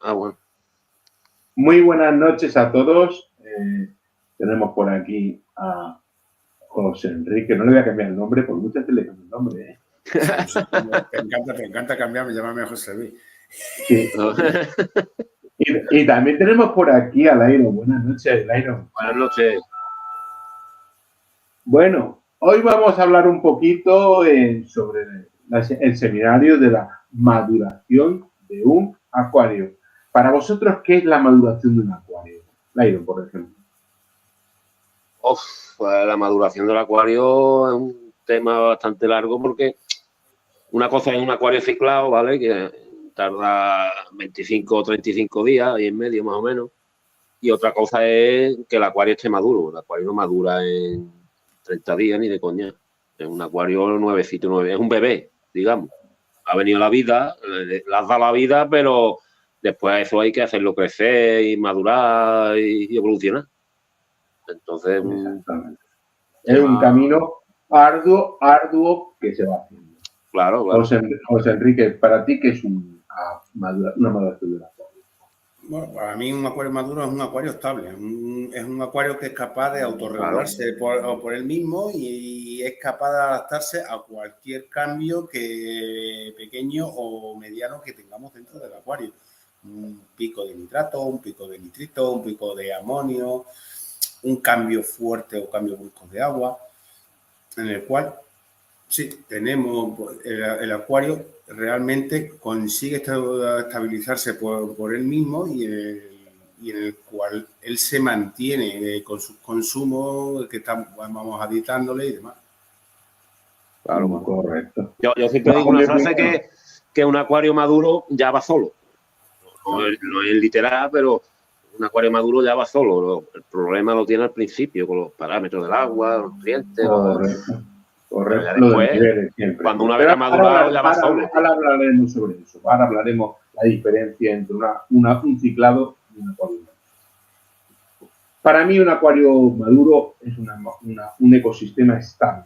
Bueno. Muy buenas noches a todos. Tenemos por aquí a José Enrique. No le voy a cambiar el nombre, por muchas veces le cambio el nombre. Te encanta cambiarme, llámame José Luis. Sí. Y también tenemos por aquí a Lairo. Buenas noches, Lairo. Buenas noches. Bueno, hoy vamos a hablar un poquito sobre el seminario de la maduración de un acuario. Para vosotros, ¿qué es la maduración de un acuario? Lairo, por ejemplo. Pues la maduración del acuario es un tema bastante largo porque una cosa es un acuario ciclado, ¿vale? Que tarda 25 o 35 días, ahí en medio más o menos. Y otra cosa es que el acuario esté maduro. El acuario no madura en 30 días ni de coña. Es un acuario nuevecito, es un bebé, digamos. Ha venido la vida, le has dado la vida, pero después eso hay que hacerlo crecer y madurar y evolucionar. Entonces, es un camino arduo que se va haciendo. Claro. José Enrique, ¿para ti qué es una maduración del acuario? Bueno, para mí un acuario maduro es un acuario estable. Es un acuario que es capaz de autorregularse por él mismo y es capaz de adaptarse a cualquier cambio pequeño o mediano que tengamos dentro del acuario. Un pico de nitrato, un pico de nitrito, un pico de amonio, un cambio fuerte o cambio brusco de agua, en el cual sí, tenemos el acuario realmente consigue estabilizarse por él mismo y en el cual él se mantiene con sus consumos que vamos aditándole y demás. Claro, correcto. Yo siempre digo una frase que un acuario maduro ya va solo. No es literal, pero un acuario maduro ya va solo. El problema lo tiene al principio con los parámetros del agua, los nutrientes. Correcto. Después, cuando una vez ha madurado, ya va solo. Ahora hablaremos sobre eso. Ahora hablaremos la diferencia entre un ciclado y un acuario maduro. Para mí, un acuario maduro es un ecosistema estable,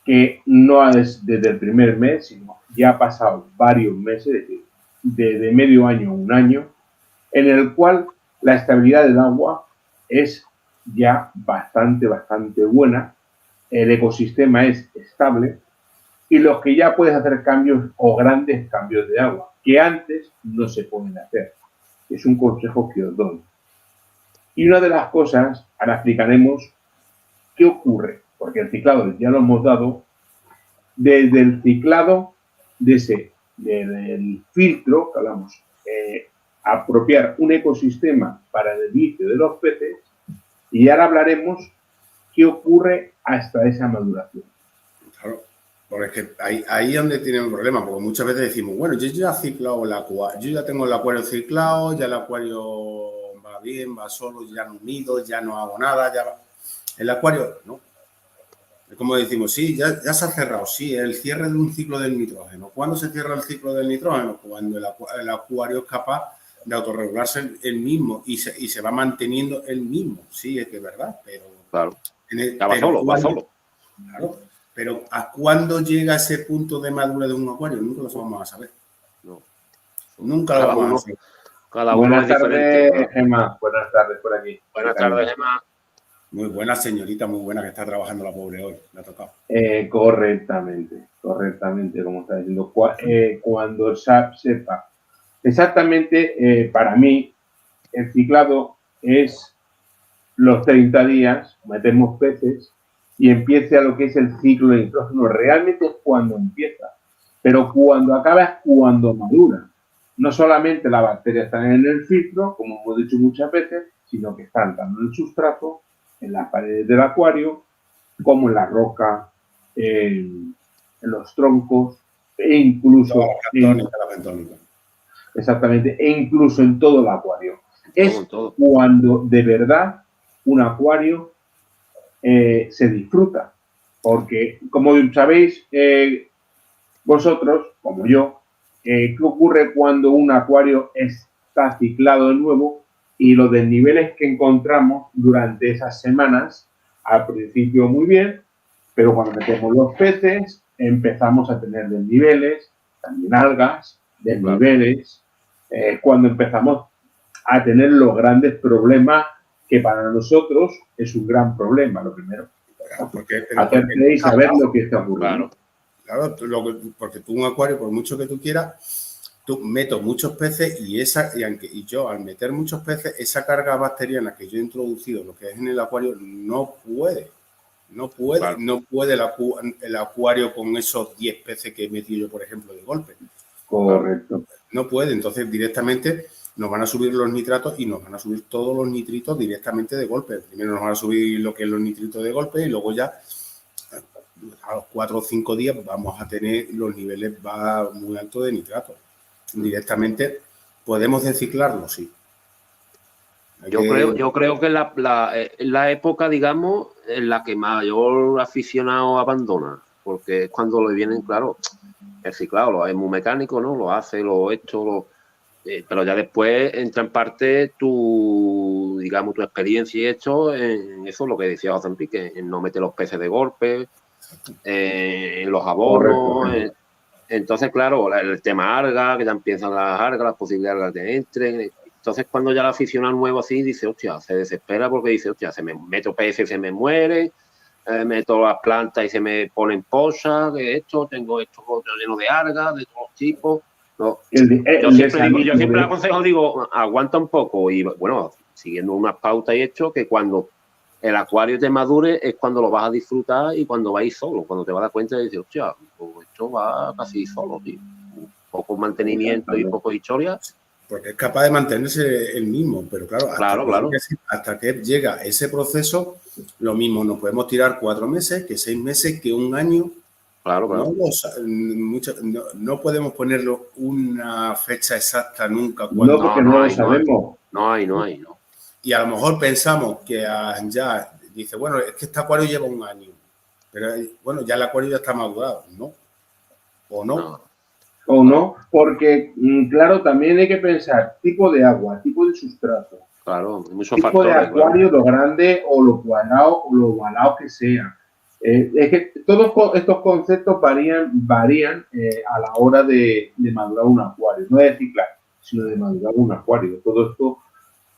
que no es desde el primer mes, sino ya ha pasado varios meses, es decir, de medio año a un año, en el cual la estabilidad del agua es ya bastante buena. El ecosistema es estable y los que ya puedes hacer cambios o grandes cambios de agua, que antes no se pueden hacer. Es un consejo que os doy. Y una de las cosas, ahora explicaremos qué ocurre, porque el ciclado ya lo hemos dado, desde el ciclado del filtro, que hablamos, apropiar un ecosistema para el vicio de los peces, y ahora hablaremos qué ocurre hasta esa maduración. Claro, porque es que ahí es donde tiene un problema, porque muchas veces decimos, bueno, yo ya he ciclado el acuario, yo ya tengo el acuario ciclado, ya el acuario va bien, va solo, ya no unido, ya no hago nada, ya va. El acuario, no. Es como decimos, sí, ya se ha cerrado, sí, el cierre de un ciclo del nitrógeno. ¿Cuándo se cierra el ciclo del nitrógeno? Cuando el acuario es capaz de autorregularse él mismo y se va manteniendo él mismo. Sí, es que es verdad, pero... Claro. Va solo. Claro, pero ¿a cuándo llega ese punto de madurez de un acuario? Nunca lo vamos a saber. No. Nunca lo vamos a saber. Cada uno es diferente. Buenas tardes, Gemma. Buenas tardes por aquí. Buenas tardes, Gemma. Muy buena señorita, muy buena que está trabajando la pobre hoy. Le ha tocado. Correctamente, como está diciendo. Cuando sepa exactamente, para mí, el ciclado es los 30 días, metemos peces y empiece a lo que es el ciclo de nitrógeno. Realmente es cuando empieza, pero cuando acaba es cuando madura. No solamente las bacterias están en el filtro, como hemos dicho muchas veces, sino que están tanto en el sustrato, en las paredes del acuario, como en la roca, en los troncos, e incluso exactamente, e incluso en todo el acuario. Es cuando de verdad un acuario se disfruta, porque como sabéis vosotros, como yo, ¿qué ocurre cuando un acuario está ciclado de nuevo? Y los desniveles que encontramos durante esas semanas, al principio muy bien, pero cuando metemos los peces empezamos a tener desniveles, también algas, desniveles, cuando empezamos a tener los grandes problemas que para nosotros es un gran problema. Lo primero, hacer play y saber lo que está ocurriendo. Claro, porque tú un acuario, por mucho que tú quieras, tú meto muchos peces y yo al meter muchos peces, esa carga bacteriana que yo he introducido, lo que es en el acuario, no puede el acuario con esos 10 peces que he metido yo, por ejemplo, de golpe. Correcto. No puede, entonces directamente nos van a subir los nitratos y nos van a subir todos los nitritos directamente de golpe. Primero nos van a subir lo que es los nitritos de golpe y luego ya a los 4 o 5 días vamos a tener los niveles muy altos de nitratos. Directamente podemos reciclarlo, sí. Yo creo que la época, digamos, en la que mayor aficionado abandona, porque es cuando le vienen, claro, reciclado, es muy mecánico, ¿no? Lo hace, pero ya después entra en parte tu experiencia y hecho en eso, lo que decía José Enrique, en no meter los peces de golpe, en los abonos. Entonces, claro, el tema alga, que ya empiezan las algas, las posibilidades de algas que entren. Entonces, cuando ya la aficionado nuevo así dice, hostia, se desespera porque dice, hostia, meto peces y se me muere, meto las plantas y se me ponen posas, tengo esto lleno de algas, de todos los tipos. No. Yo siempre aconsejo, digo, aguanta un poco y, bueno, siguiendo unas pautas y hecho que cuando el acuario te madure es cuando lo vas a disfrutar y cuando vais solo, cuando te vas a dar cuenta y dices, hostia, pues esto va casi solo, tío. Poco mantenimiento y poco historia. Porque es capaz de mantenerse el mismo, pero claro. Hasta que llega ese proceso, lo mismo, nos podemos tirar 4 meses, que 6 meses, que un año. Claro. No podemos ponerlo una fecha exacta nunca. No, porque no lo sabemos. No hay. Y a lo mejor pensamos que ya dice, bueno, es que este acuario lleva un año, pero bueno, ya el acuario ya está madurado, ¿no? ¿O no? O no, porque, claro, también hay que pensar tipo de agua, tipo de sustrato. Claro, muchos tipo factores. De acuario, claro. Lo grande o lo cuadrado o lo ovalado que sea. Es que todos estos conceptos varían a la hora de madurar un acuario. No de reciclar, sino de madurar un acuario. Todo esto,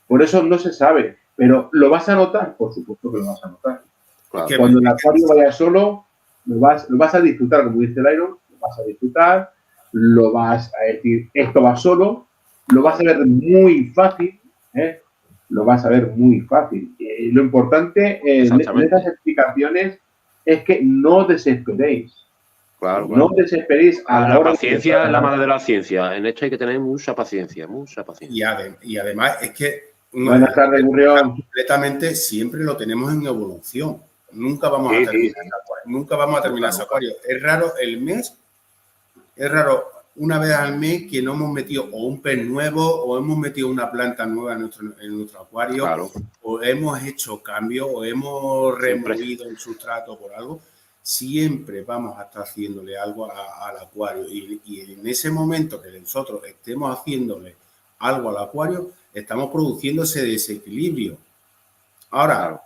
por eso no se sabe. Pero ¿lo vas a notar? Por supuesto que lo vas a notar. Claro. Cuando el acuario vaya solo, lo vas a disfrutar, como dice el Iron, lo vas a disfrutar, lo vas a decir, esto va solo, lo vas a ver muy fácil, lo vas a ver muy fácil. Lo importante en estas explicaciones es que no desesperéis. Claro. No desesperéis a la hora. La paciencia es la madre de la ciencia. En esto hay que tener mucha paciencia. Y además es que buenas tardes, Gurrión. Completamente siempre lo tenemos en evolución. Nunca vamos a terminar nunca vamos a terminar ese acuario. Es raro una vez al mes que no hemos metido o un pez nuevo o hemos metido una planta nueva en nuestro acuario, claro. O hemos hecho cambios o hemos removido el sustrato por algo. Siempre vamos a estar haciéndole algo al acuario y en ese momento que nosotros estemos haciéndole algo al acuario, estamos produciendo ese desequilibrio. Ahora, claro.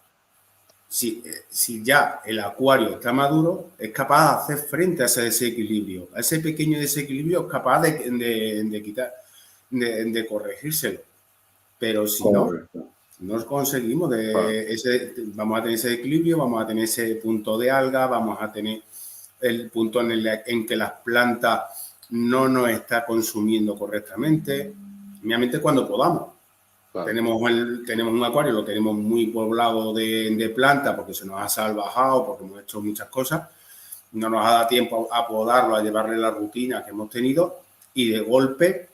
Si ya el acuario está maduro, es capaz de hacer frente a ese desequilibrio. A ese pequeño desequilibrio es capaz de quitar, de corregírselo. Pero si no conseguimos, vamos a tener ese equilibrio, vamos a tener ese punto de alga, vamos a tener el punto en que las plantas no nos está consumiendo correctamente, obviamente cuando podamos. Claro. Tenemos un acuario, lo tenemos muy poblado de plantas porque se nos ha salvajado, porque hemos hecho muchas cosas. No nos ha dado tiempo a podarlo, a llevarle la rutina que hemos tenido y de golpe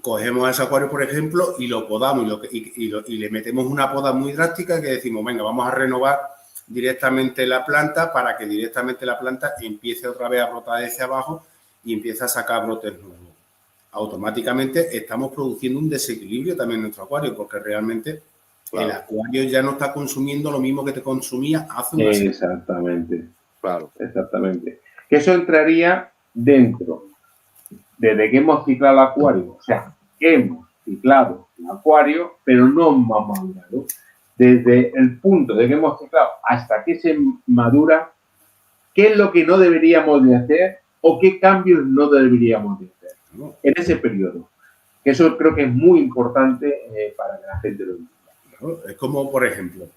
cogemos ese acuario, por ejemplo, y lo podamos y le metemos una poda muy drástica que decimos, venga, vamos a renovar directamente la planta para que directamente la planta empiece otra vez a brotar hacia abajo y empiece a sacar brotes nuevos. Automáticamente estamos produciendo un desequilibrio también en nuestro acuario porque realmente el acuario ya no está consumiendo lo mismo que te consumía hace una semana. Exactamente. Claro. Exactamente. Que eso entraría dentro, desde que hemos ciclado el acuario, o sea, hemos ciclado el acuario, pero no hemos madurado. Desde el punto de que hemos ciclado hasta que se madura, ¿qué es lo que no deberíamos de hacer o qué cambios no deberíamos de hacer? en ese periodo. Eso creo que es muy importante para que la gente lo entienda. Claro, es como, por ejemplo,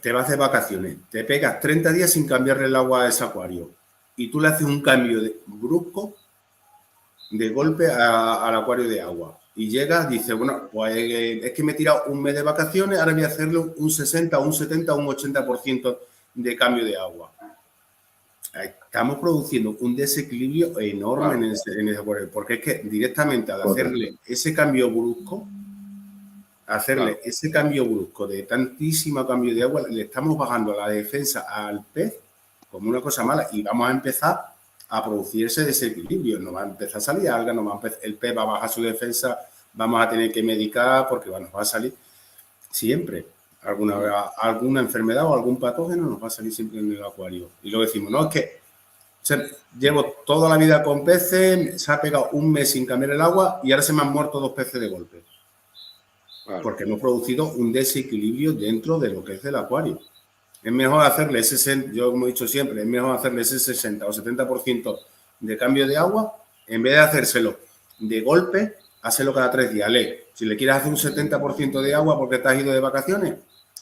te vas de vacaciones, te pegas 30 días sin cambiarle el agua a ese acuario y tú le haces un cambio brusco de golpe al acuario de agua. Y llegas, dices, bueno, pues es que me he tirado un mes de vacaciones, ahora voy a hacerle un 60, un 70, un 80% de cambio de agua. Estamos produciendo un desequilibrio enorme en ese acuario, porque es que directamente al hacerle ese cambio brusco, de tantísimo cambio de agua, le estamos bajando la defensa al pez como una cosa mala y vamos a empezar a producir ese desequilibrio. No va a empezar a salir alga, el pez va a bajar su defensa, vamos a tener que medicar porque nos va a salir siempre alguna enfermedad o algún patógeno nos va a salir siempre en el acuario. Y luego decimos, no, es que llevo toda la vida con peces, se ha pegado un mes sin cambiar el agua y ahora se me han muerto 2 peces de golpe. Claro. Porque hemos producido un desequilibrio dentro de lo que es el acuario. Es mejor hacerle yo como he dicho siempre, es mejor hacerle ese 60 o 70% de cambio de agua en vez de hacérselo de golpe, hacerlo cada 3 días. Si le quieres hacer un 70% de agua porque te has ido de vacaciones,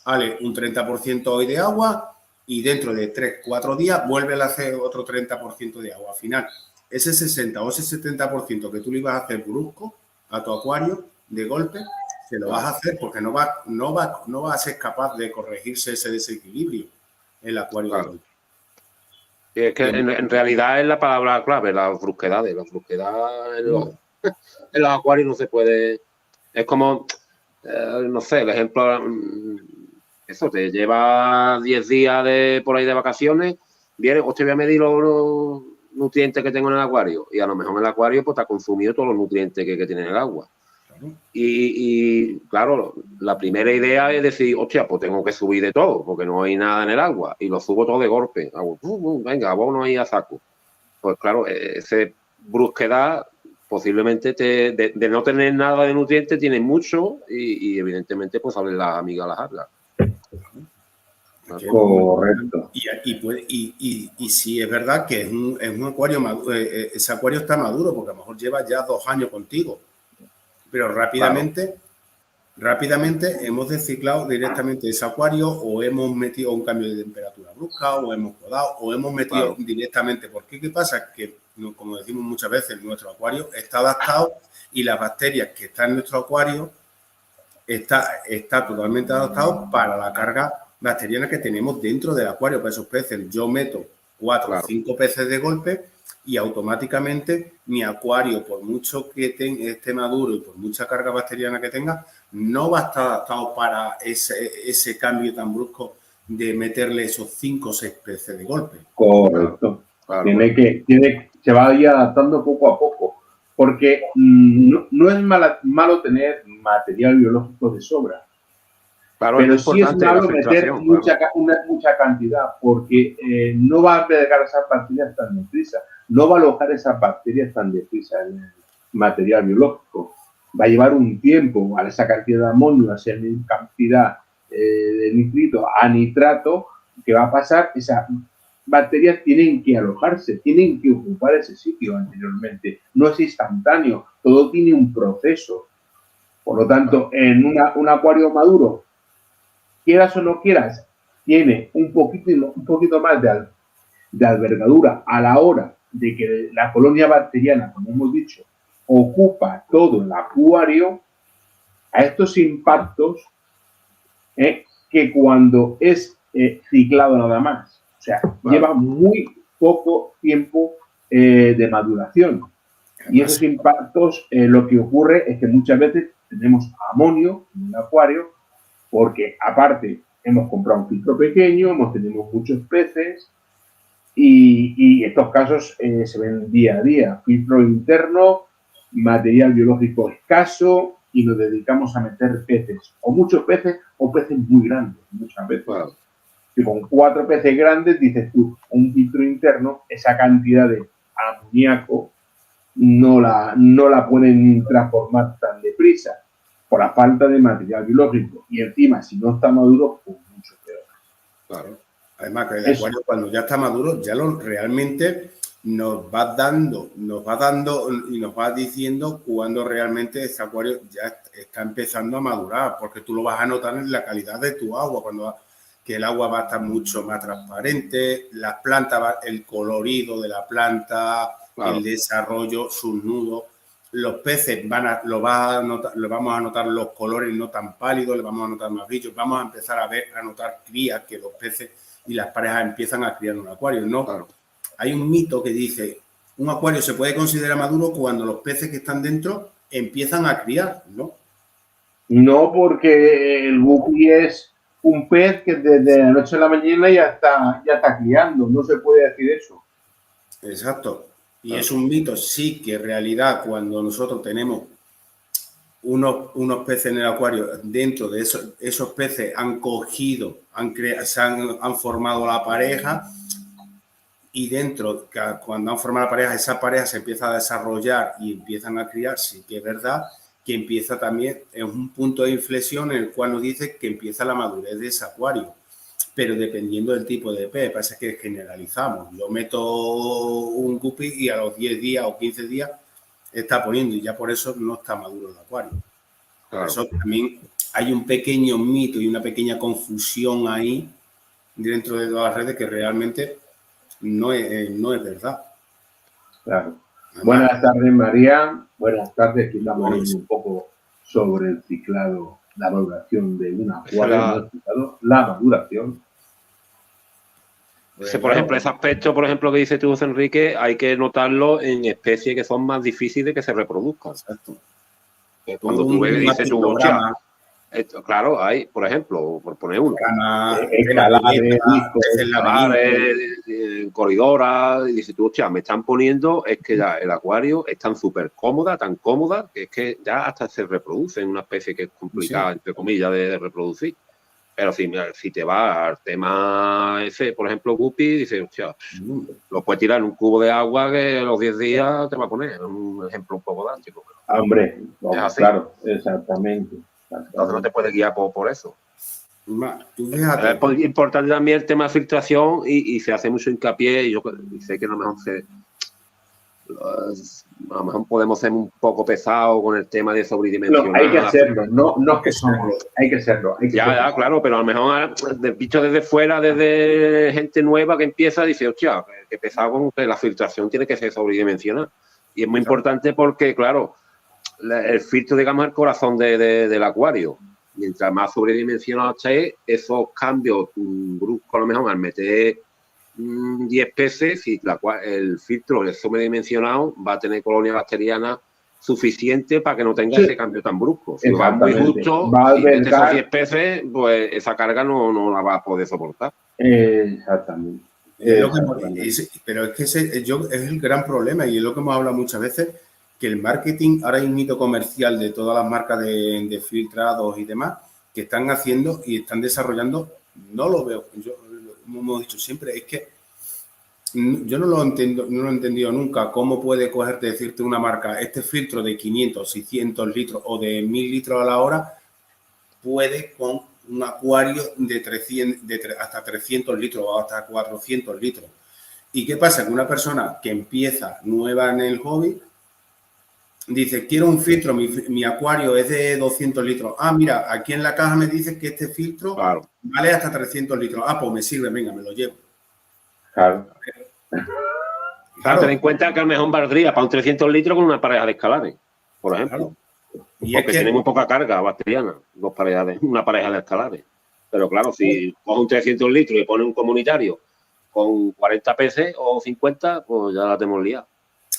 hazle un 30% hoy de agua y dentro de 3-4 días vuelve a hacer otro 30% de agua. Al final, ese 60 o ese 70% que tú le ibas a hacer brusco a tu acuario de golpe, se lo vas a hacer porque no va a ser capaz de corregirse ese desequilibrio en el acuario de golpe. Es que en realidad es la palabra clave, la brusquedad. La brusquedad en los acuarios no se puede. Es como, no sé, el ejemplo, eso, te lleva 10 días por ahí de vacaciones, viene, hostia, voy a medir los nutrientes que tengo en el acuario y a lo mejor en el acuario pues te ha consumido todos los nutrientes que tiene el agua. Y claro, la primera idea es decir, hostia, pues tengo que subir de todo, porque no hay nada en el agua, y lo subo todo de golpe. Venga, abono ahí a saco. Pues claro, ese brusquedad, posiblemente de no tener nada de nutrientes, tiene mucho, y evidentemente pues salen las amigas las algas. Correcto. Y sí es verdad que es un acuario maduro, ese acuario está maduro, porque a lo mejor lleva ya 2 años contigo. Pero rápidamente hemos desciclado directamente ese acuario o hemos metido un cambio de temperatura brusca o hemos podado o hemos metido directamente. ¿Por qué? ¿Qué pasa? Que, como decimos muchas veces, nuestro acuario está adaptado y las bacterias que están en nuestro acuario está totalmente adaptado para la carga bacteriana que tenemos dentro del acuario para esos peces. Yo meto 4 o 5 peces de golpe y automáticamente mi acuario, por mucho que esté maduro y por mucha carga bacteriana que tenga, no va a estar adaptado para ese cambio tan brusco de meterle esos 5 o 6 peces de golpe. Correcto. Claro. Se va a ir adaptando poco a poco, porque no es malo tener material biológico de sobra. Claro, pero sí es malo meter mucha cantidad, porque no va a agregar esas bacterias tan deprisa, no va a alojar esas bacterias tan deprisa en el material biológico. Va a llevar un tiempo a esa cantidad de amonio, a esa cantidad de nitrito a nitrato, que va a pasar, esas bacterias tienen que alojarse, tienen que ocupar ese sitio anteriormente. No es instantáneo, todo tiene un proceso. Por lo tanto, en un acuario maduro, quieras o no quieras, tiene un poquito más de albergadura a la hora de que la colonia bacteriana, como hemos dicho, ocupa todo el acuario, a estos impactos que cuando es ciclado nada más, o sea, lleva muy poco tiempo de maduración. Y esos impactos, lo que ocurre es que muchas veces tenemos amonio en un acuario, porque aparte hemos comprado un filtro pequeño, tenemos muchos peces y estos casos se ven día a día. Filtro interno, material biológico escaso y nos dedicamos a meter peces, o muchos peces o peces muy grandes, muchas veces. Y con 4 peces grandes, dices tú, un filtro interno, esa cantidad de amoníaco no la pueden transformar tan deprisa por la falta de material biológico. Y encima, si no está maduro, pues mucho peor. Claro. Además, que el acuario cuando ya está maduro, ya realmente nos va dando y nos va diciendo cuando realmente ese acuario ya está empezando a madurar, porque tú lo vas a notar en la calidad de tu agua, que el agua va a estar mucho más transparente, las plantas, el colorido de la planta, claro, el desarrollo, sus nudos. Los peces lo vamos a notar los colores no tan pálidos, le vamos a notar más brillos, vamos a empezar a notar crías, que los peces y las parejas empiezan a criar en un acuario, ¿no? Claro. Hay un mito que dice, un acuario se puede considerar maduro cuando los peces que están dentro empiezan a criar, ¿no? No, porque el guppy es un pez que desde la noche a la mañana ya está criando, no se puede decir eso. Exacto. Y es un mito, sí, que en realidad cuando nosotros tenemos unos peces en el acuario, dentro de esos peces han cogido, han formado la pareja, y dentro, cuando han formado la pareja, esa pareja se empieza a desarrollar y empiezan a criar, sí que es verdad que empieza también, es un punto de inflexión en el cual nos dice que empieza la madurez de ese acuario. Pero dependiendo del tipo de pez, pasa que generalizamos. Yo meto un guppy y a los 10 días o 15 días está poniendo, y ya por eso no está maduro el acuario. Claro. Por eso también hay un pequeño mito y una pequeña confusión ahí dentro de todas las redes que realmente no es verdad. Claro. Además, buenas tardes, María. Buenas tardes. Aquí estamos hablando un poco sobre el ciclado, la maduración de una acuario. La maduración. Por ejemplo, ese aspecto, por ejemplo, que dice tú, José Enrique, hay que notarlo en especies que son más difíciles que se reproduzcan. Exacto. Cuando tú ves, dices tú, claro, hay, por ejemplo, por poner uno, corridoras, y dices tú, hostia, me están poniendo, es que ya el acuario es tan súper cómoda, tan cómoda, que es que ya hasta se reproduce en una especie que es complicada, sí, entre comillas, de reproducir. Pero si te vas al tema ese, por ejemplo, guppy, dices, hostia, lo puedes tirar en un cubo de agua que a los 10 días te va a poner. Es un ejemplo un poco drástico. Hombre, claro, exactamente. Entonces no te puedes guiar por eso. Es importante también el tema de filtración y se hace mucho hincapié, y yo sé que a lo mejor podemos ser un poco pesados con el tema de sobredimensionar. No, hay que hacerlo, no es que somos, hay que hacerlo. Ya, claro, pero a lo mejor visto desde fuera, desde gente nueva que empieza, dice, hostia, que pesado con que la filtración tiene que ser sobredimensionada. Y es muy importante porque, claro, el filtro, digamos, es el corazón del acuario. Mientras más sobredimensionado esté, esos cambios bruscos, a lo mejor, al meter 10 peces, si el filtro es sobredimensionado, va a tener colonia bacteriana suficiente para que no tenga ese cambio tan brusco. Si va muy justo, si metes esos 10 peces, pues esa carga no la va a poder soportar. Exactamente. Pero es que ese es el gran problema, y es lo que hemos hablado muchas veces, que el marketing, ahora hay un mito comercial de todas las marcas de filtrados y demás, que están haciendo y están desarrollando, no lo veo, como hemos dicho siempre, es que yo no lo he entendido nunca, cómo puede cogerte, decirte una marca, este filtro de 500, 600 litros o de 1000 litros a la hora, puede con un acuario hasta 300 litros o hasta 400 litros. ¿Y qué pasa? Que una persona que empieza nueva en el hobby dice, quiero un filtro, mi acuario es de 200 litros. Ah, mira, aquí en la caja me dice que este filtro vale hasta 300 litros. Ah, pues me sirve, venga, me lo llevo. Claro. Ten en cuenta que a lo mejor valdría para un 300 litros con una pareja de escalares, por ejemplo. Claro. Y porque tiene muy poca carga bacteriana, una pareja de escalares. Pero claro, si coge un 300 litros y pone un comunitario con 40 peces o 50, pues ya la tenemos liada.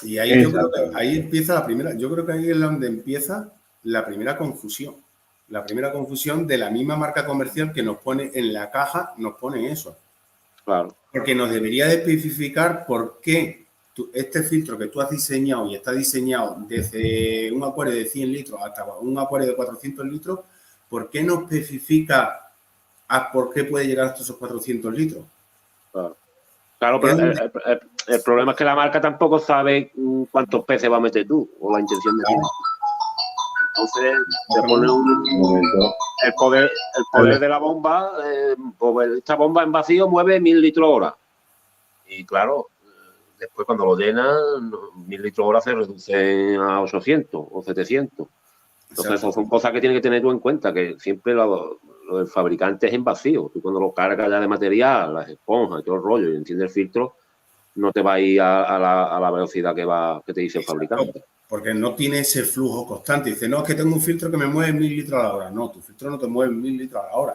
Y ahí yo creo que ahí empieza la primera, yo creo que ahí es donde empieza la primera confusión. La primera confusión de la misma marca comercial que nos pone en la caja, nos pone eso. Claro. Porque nos debería de especificar por qué este filtro que tú has diseñado y está diseñado desde un acuario de 100 litros hasta un acuario de 400 litros, ¿por qué no especifica a por qué puede llegar hasta esos 400 litros? Claro, pero el problema es que la marca tampoco sabe cuántos peces va a meter tú o la intención de ti. Entonces, se pone el poder de la bomba, esta bomba en vacío mueve 1000 litros hora. Y claro, después cuando lo llenas, 1000 litros hora se reducen a 800 o 700. Entonces, esas son cosas que tienes que tener tú en cuenta, que siempre lo del fabricante es en vacío. Tú cuando lo cargas ya de material, las esponjas y todo el rollo, y enciendes el filtro, no te va a ir a la velocidad que te dice el fabricante. Porque no tiene ese flujo constante. Dice, no, es que tengo un filtro que me mueve 1000 litros a la hora. No, tu filtro no te mueve 1000 litros a la hora.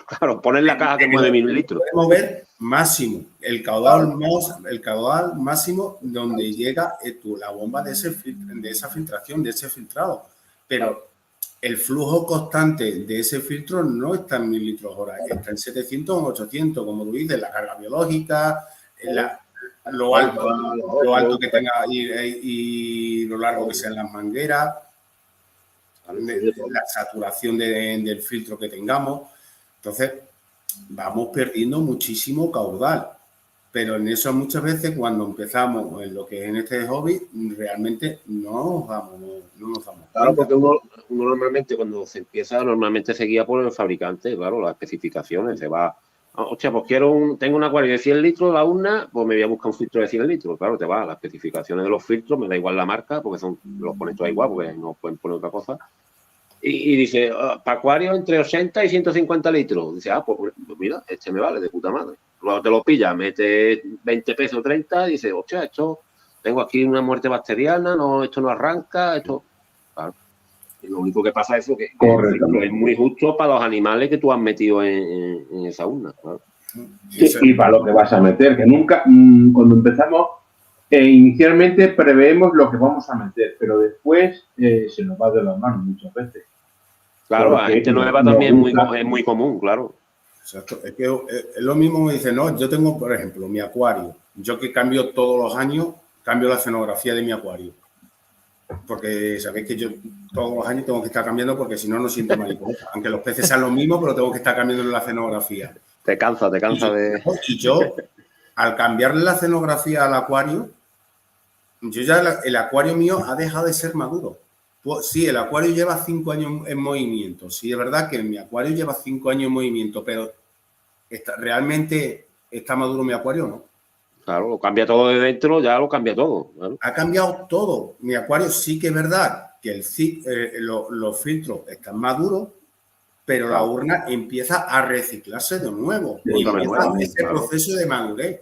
Claro, poner la caja que mueve 1000 litros. Puede mover máximo, el caudal máximo donde llega la bomba de esa filtración, de ese filtrado. Pero el flujo constante de ese filtro no está en 1000 litros hora, está en 700 o 800, como tú dices, la carga biológica, lo alto que tenga y lo largo que sean las mangueras, la saturación del filtro que tengamos. Entonces, vamos perdiendo muchísimo caudal. Pero en eso muchas veces cuando empezamos en lo que es en este hobby, realmente no nos damos claro, porque uno normalmente cuando se empieza, normalmente se guía por el fabricante, claro, las especificaciones, se va, hostia, pues tengo un acuario de 100 litros, la urna, pues me voy a buscar un filtro de 100 litros, claro, te va, las especificaciones de los filtros, me da igual la marca, porque los ponen todas igual, porque no pueden poner otra cosa. Y dice, para acuario entre 80 y 150 litros. Dice, pues mira, este me vale de puta madre. Luego te lo pilla, mete 20 pesos, 30, y dice, hostia, esto, tengo aquí una muerte bacteriana, no, esto no arranca, esto... Claro. Y lo único que pasa es que es muy justo para los animales que tú has metido en esa urna. Claro. Y para lo que vas a meter, que nunca, cuando empezamos, inicialmente preveemos lo que vamos a meter, pero después se nos va de las manos muchas veces. Claro, la gente nueva también es muy común, claro. Exacto. Es que es lo mismo que dice, no, yo tengo, por ejemplo, mi acuario. Yo que cambio todos los años, cambio la escenografía de mi acuario. Porque sabéis que yo todos los años tengo que estar cambiando porque si no, no siento mariposa. Aunque los peces sean los mismos, pero tengo que estar cambiando la escenografía. Te cansa de... Y yo, al cambiarle la escenografía al acuario, el acuario mío ha dejado de ser maduro. Pues, sí, el acuario lleva 5 años en movimiento. Sí, es verdad que mi acuario lleva 5 años en movimiento, pero ¿realmente está maduro mi acuario o no? Claro, lo cambia todo de dentro, ya lo cambia todo. Claro. Ha cambiado todo. Mi acuario sí que es verdad que los filtros están maduros, pero la urna empieza a reciclarse de nuevo. Y empieza ese proceso de madurez.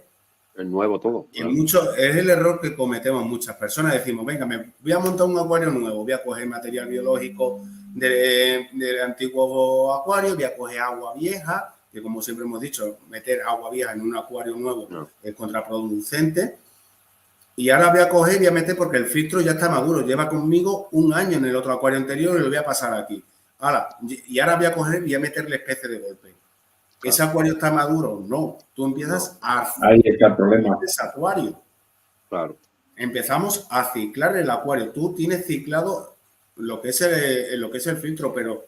Es nuevo todo. Y es el error que cometemos muchas personas. Decimos, venga, me voy a montar un acuario nuevo, voy a coger material biológico del antiguo acuario, voy a coger agua vieja, que como siempre hemos dicho, meter agua vieja en un acuario nuevo es contraproducente. Y ahora voy a meter porque el filtro ya está maduro, lleva conmigo 1 año en el otro acuario anterior y lo voy a pasar aquí. Y ahora voy a meterle especie de golpe. ¿Ese acuario está maduro? No. Tú empiezas a... Ahí está el problema. Ese acuario. Claro. Empezamos a ciclar el acuario. Tú tienes ciclado lo que es el filtro, pero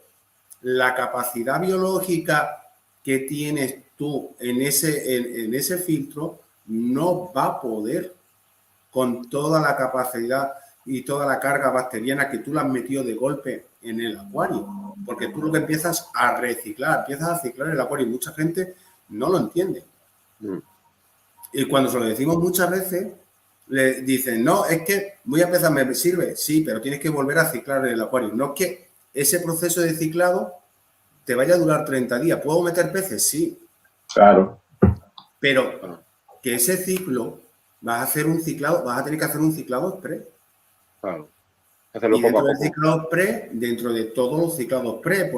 la capacidad biológica que tienes tú en ese filtro no va a poder con toda la capacidad y toda la carga bacteriana que tú le has metido de golpe en el acuario, porque tú lo que empiezas a ciclar el acuario y mucha gente no lo entiende. Y cuando se lo decimos muchas veces, le dicen, no, es que voy a empezar, ¿me sirve? Sí, pero tienes que volver a ciclar el acuario. No es que ese proceso de ciclado te vaya a durar 30 días. ¿Puedo meter peces? Sí. Claro. Pero que ese ciclo, vas a tener que hacer un ciclado express. Claro. Y dentro del ciclado express, dentro de todos los ciclados express,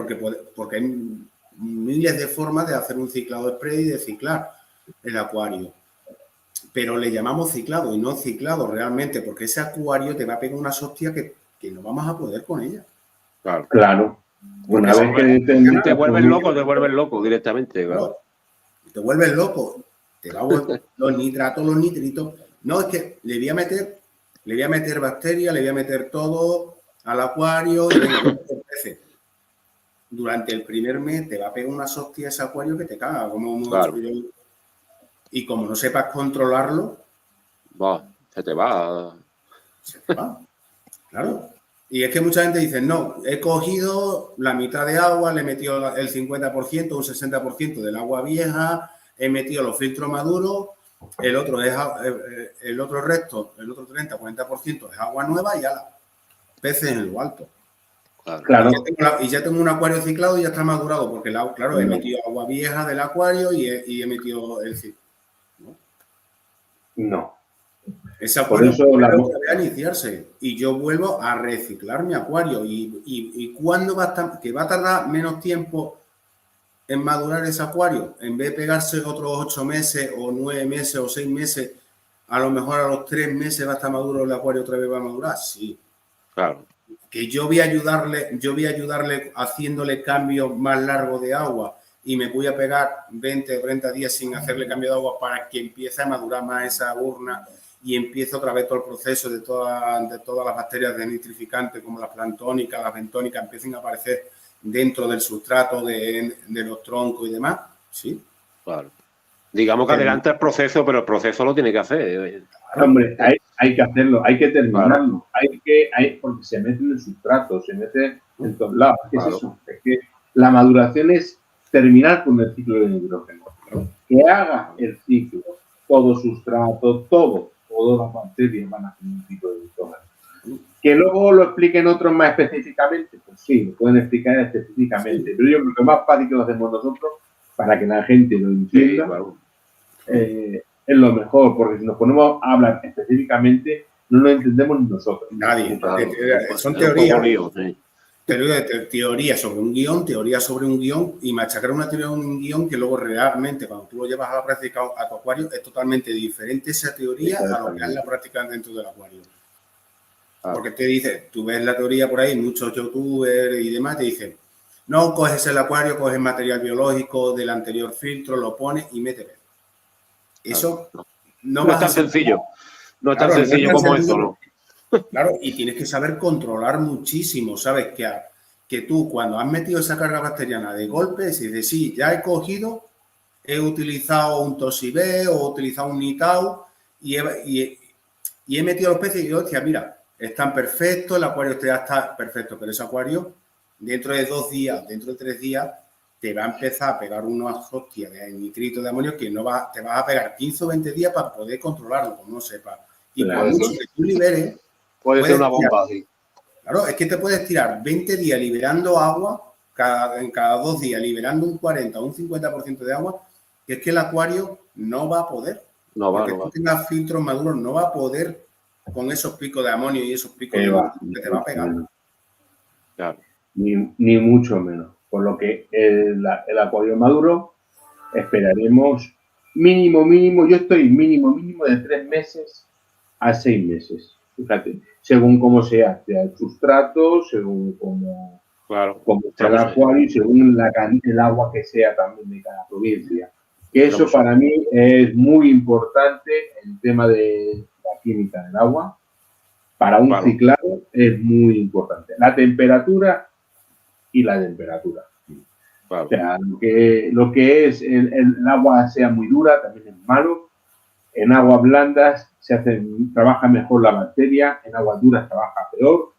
porque hay miles de formas de hacer un ciclado express y de ciclar el acuario. Pero le llamamos ciclado y no ciclado realmente, porque ese acuario te va a pegar una hostia que no vamos a poder con ella. Claro. Una vez que te vuelves loco directamente. Claro. Te vuelves loco. Te va a volver los nitratos, los nitritos. No, es que le voy a meter bacterias, le voy a meter todo al acuario. Durante el primer mes te va a pegar una hostia ese acuario que te caga. Y como no sepas controlarlo, se te va. Claro. Y es que mucha gente dice, no, he cogido la mitad de agua, le he metido el 50%, un 60% del agua vieja, he metido los filtros maduros el otro resto, el otro 30-40% es agua nueva y ala, peces en lo alto. Claro. Y ya tengo un acuario ciclado y ya está madurado, porque claro, he metido agua vieja del acuario y he metido el ciclo. No. Ese acuario vuelve a iniciarse y yo vuelvo a reciclar mi acuario. ¿Y cuándo va a estar? Que va a tardar menos tiempo en madurar ese acuario. En vez de pegarse otros 8 meses o 9 meses o 6 meses, a lo mejor a los 3 meses va a estar maduro el acuario, otra vez va a madurar. Sí. Claro. Que yo voy a ayudarle haciéndole cambios más largos de agua y me voy a pegar 20 o 30 días sin hacerle cambio de agua para que empiece a madurar más esa urna y empiece otra vez todo el proceso de todas las bacterias denitrificantes como las planctónicas, las bentónicas, empiecen a aparecer dentro del sustrato de los troncos y demás. Sí. Claro. Digamos que adelanta el proceso, pero el proceso lo tiene que hacer. Hombre, hay que hacerlo, hay que terminarlo, porque se mete en el sustrato, se mete en todos lados. ¿Qué es eso? Es que la maduración es terminar con el ciclo de nitrógeno. Que haga el ciclo, todo sustrato, todas las bacterias van a hacer un ciclo de nitrógeno. Que luego lo expliquen otros más específicamente, pues sí, lo pueden explicar específicamente, pero yo creo que más fácil que lo hacemos nosotros para que la gente lo entienda. Sí, claro. Es lo mejor, porque si nos ponemos a hablar específicamente, no lo entendemos nosotros. Nadie. Claro. Son teorías. Teoría sobre un guión, y machacar una teoría de un guión que luego realmente, cuando tú lo llevas a la práctica a tu acuario, es totalmente diferente esa teoría a lo que es la práctica dentro del acuario. Porque te dice, tú ves la teoría por ahí, muchos youtubers y demás te dicen, no, coges el acuario, coges material biológico del anterior filtro, lo pones y métele. Eso no es tan sencillo. No es tan sencillo como eso, ¿no? Claro, y tienes que saber controlar muchísimo. Sabes que tú, cuando has metido esa carga bacteriana de golpe, dices, sí, ya he cogido, he utilizado un Tosibé o he utilizado un Nitau y he metido los peces y yo decía, mira, están perfectos, el acuario ya está perfecto, pero ese acuario, dentro de 2 días, dentro de 3 días, te va a empezar a pegar unas hostias de nitrito de amonio que te vas a pegar 15 o 20 días para poder controlarlo, como no sepas. Y por mucho que tú liberes... Puede ser una bomba, sí. Claro, es que te puedes tirar 20 días liberando agua, en cada 2 días liberando un 40 o un 50% de agua, que es que el acuario no va a poder. Porque tú tengas filtros maduros, no va a poder con esos picos de amonio y esos picos de agua que te va a pegar. Claro. Ni mucho menos. Por lo que el acuario maduro esperaremos mínimo, yo estoy mínimo de 3 meses a 6 meses. Fíjate, según cómo sea el sustrato, según cómo sea el acuario y según el agua que sea también de cada provincia. Que eso para mí es muy importante, el tema de la química del agua. Para un ciclado es muy importante. La temperatura y la temperatura. O sea, lo que es el agua sea muy dura también es malo. En aguas blandas trabaja mejor la bacteria, en aguas duras trabaja peor.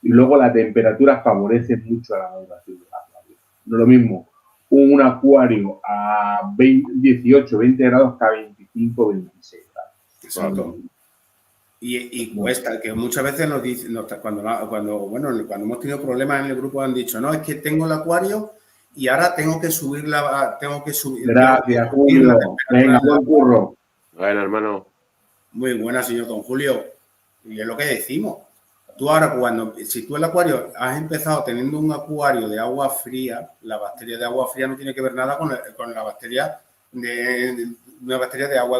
Y luego la temperatura favorece mucho a la maduración del acuario. No es lo mismo un acuario a 18, 20 grados que a 25, 26 grados. Exacto. Y cuesta, que muchas veces nos dicen, cuando hemos tenido problemas en el grupo han dicho, no, es que tengo el acuario y ahora tengo que subir. Gracias, Julio. Venga, buen curro. Bueno, hermano. Muy buena, señor don Julio. Y es lo que decimos. Tú ahora, si tú el acuario has empezado teniendo un acuario de agua fría, la bacteria de agua fría no tiene que ver nada con la bacteria una bacteria de agua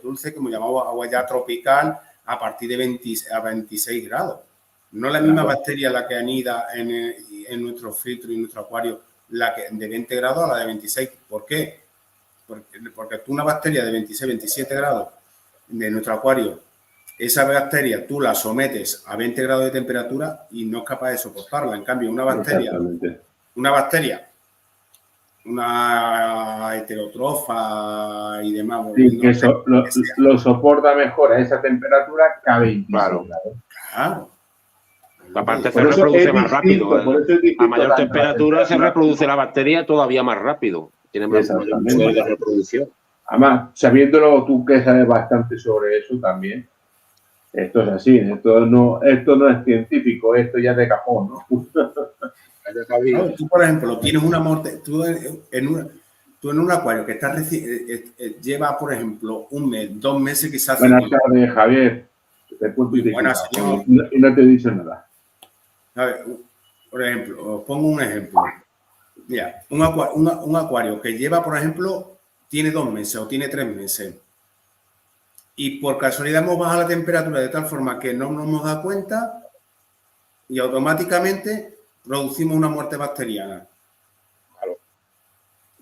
dulce, como llamamos agua ya tropical, a partir de 26 grados. No la misma bacteria la que anida en nuestro filtro y nuestro acuario, la que de 20 grados a la de 26. ¿Por qué? Porque tú una bacteria de 26, 27 grados de nuestro acuario, esa bacteria tú la sometes a 20 grados de temperatura y no es capaz de soportarla. En cambio, una heterotrofa y demás. Sí, que lo soporta mejor a esa temperatura que a 26 grados. Claro. Aparte se reproduce más rápido. A mayor temperatura se reproduce la bacteria todavía más rápido. Tiene más mayor de reproducción. Además, sabiéndolo tú que sabes bastante sobre eso también, esto es así, esto no es científico, esto ya es de cajón, ¿no? No, tú, por ejemplo, tienes una muerte, tú en un acuario que está lleva, por ejemplo, un mes, 2 meses quizás. Buenas tardes, Javier. Te cuento y buenas, señor. Y no te he dicho nada. A ver, por ejemplo, os pongo un ejemplo. Mira, un acuario que lleva, por ejemplo, tiene 2 meses o tiene 3 meses y por casualidad hemos bajado la temperatura de tal forma que no nos hemos dado cuenta y automáticamente producimos una muerte bacteriana. Claro.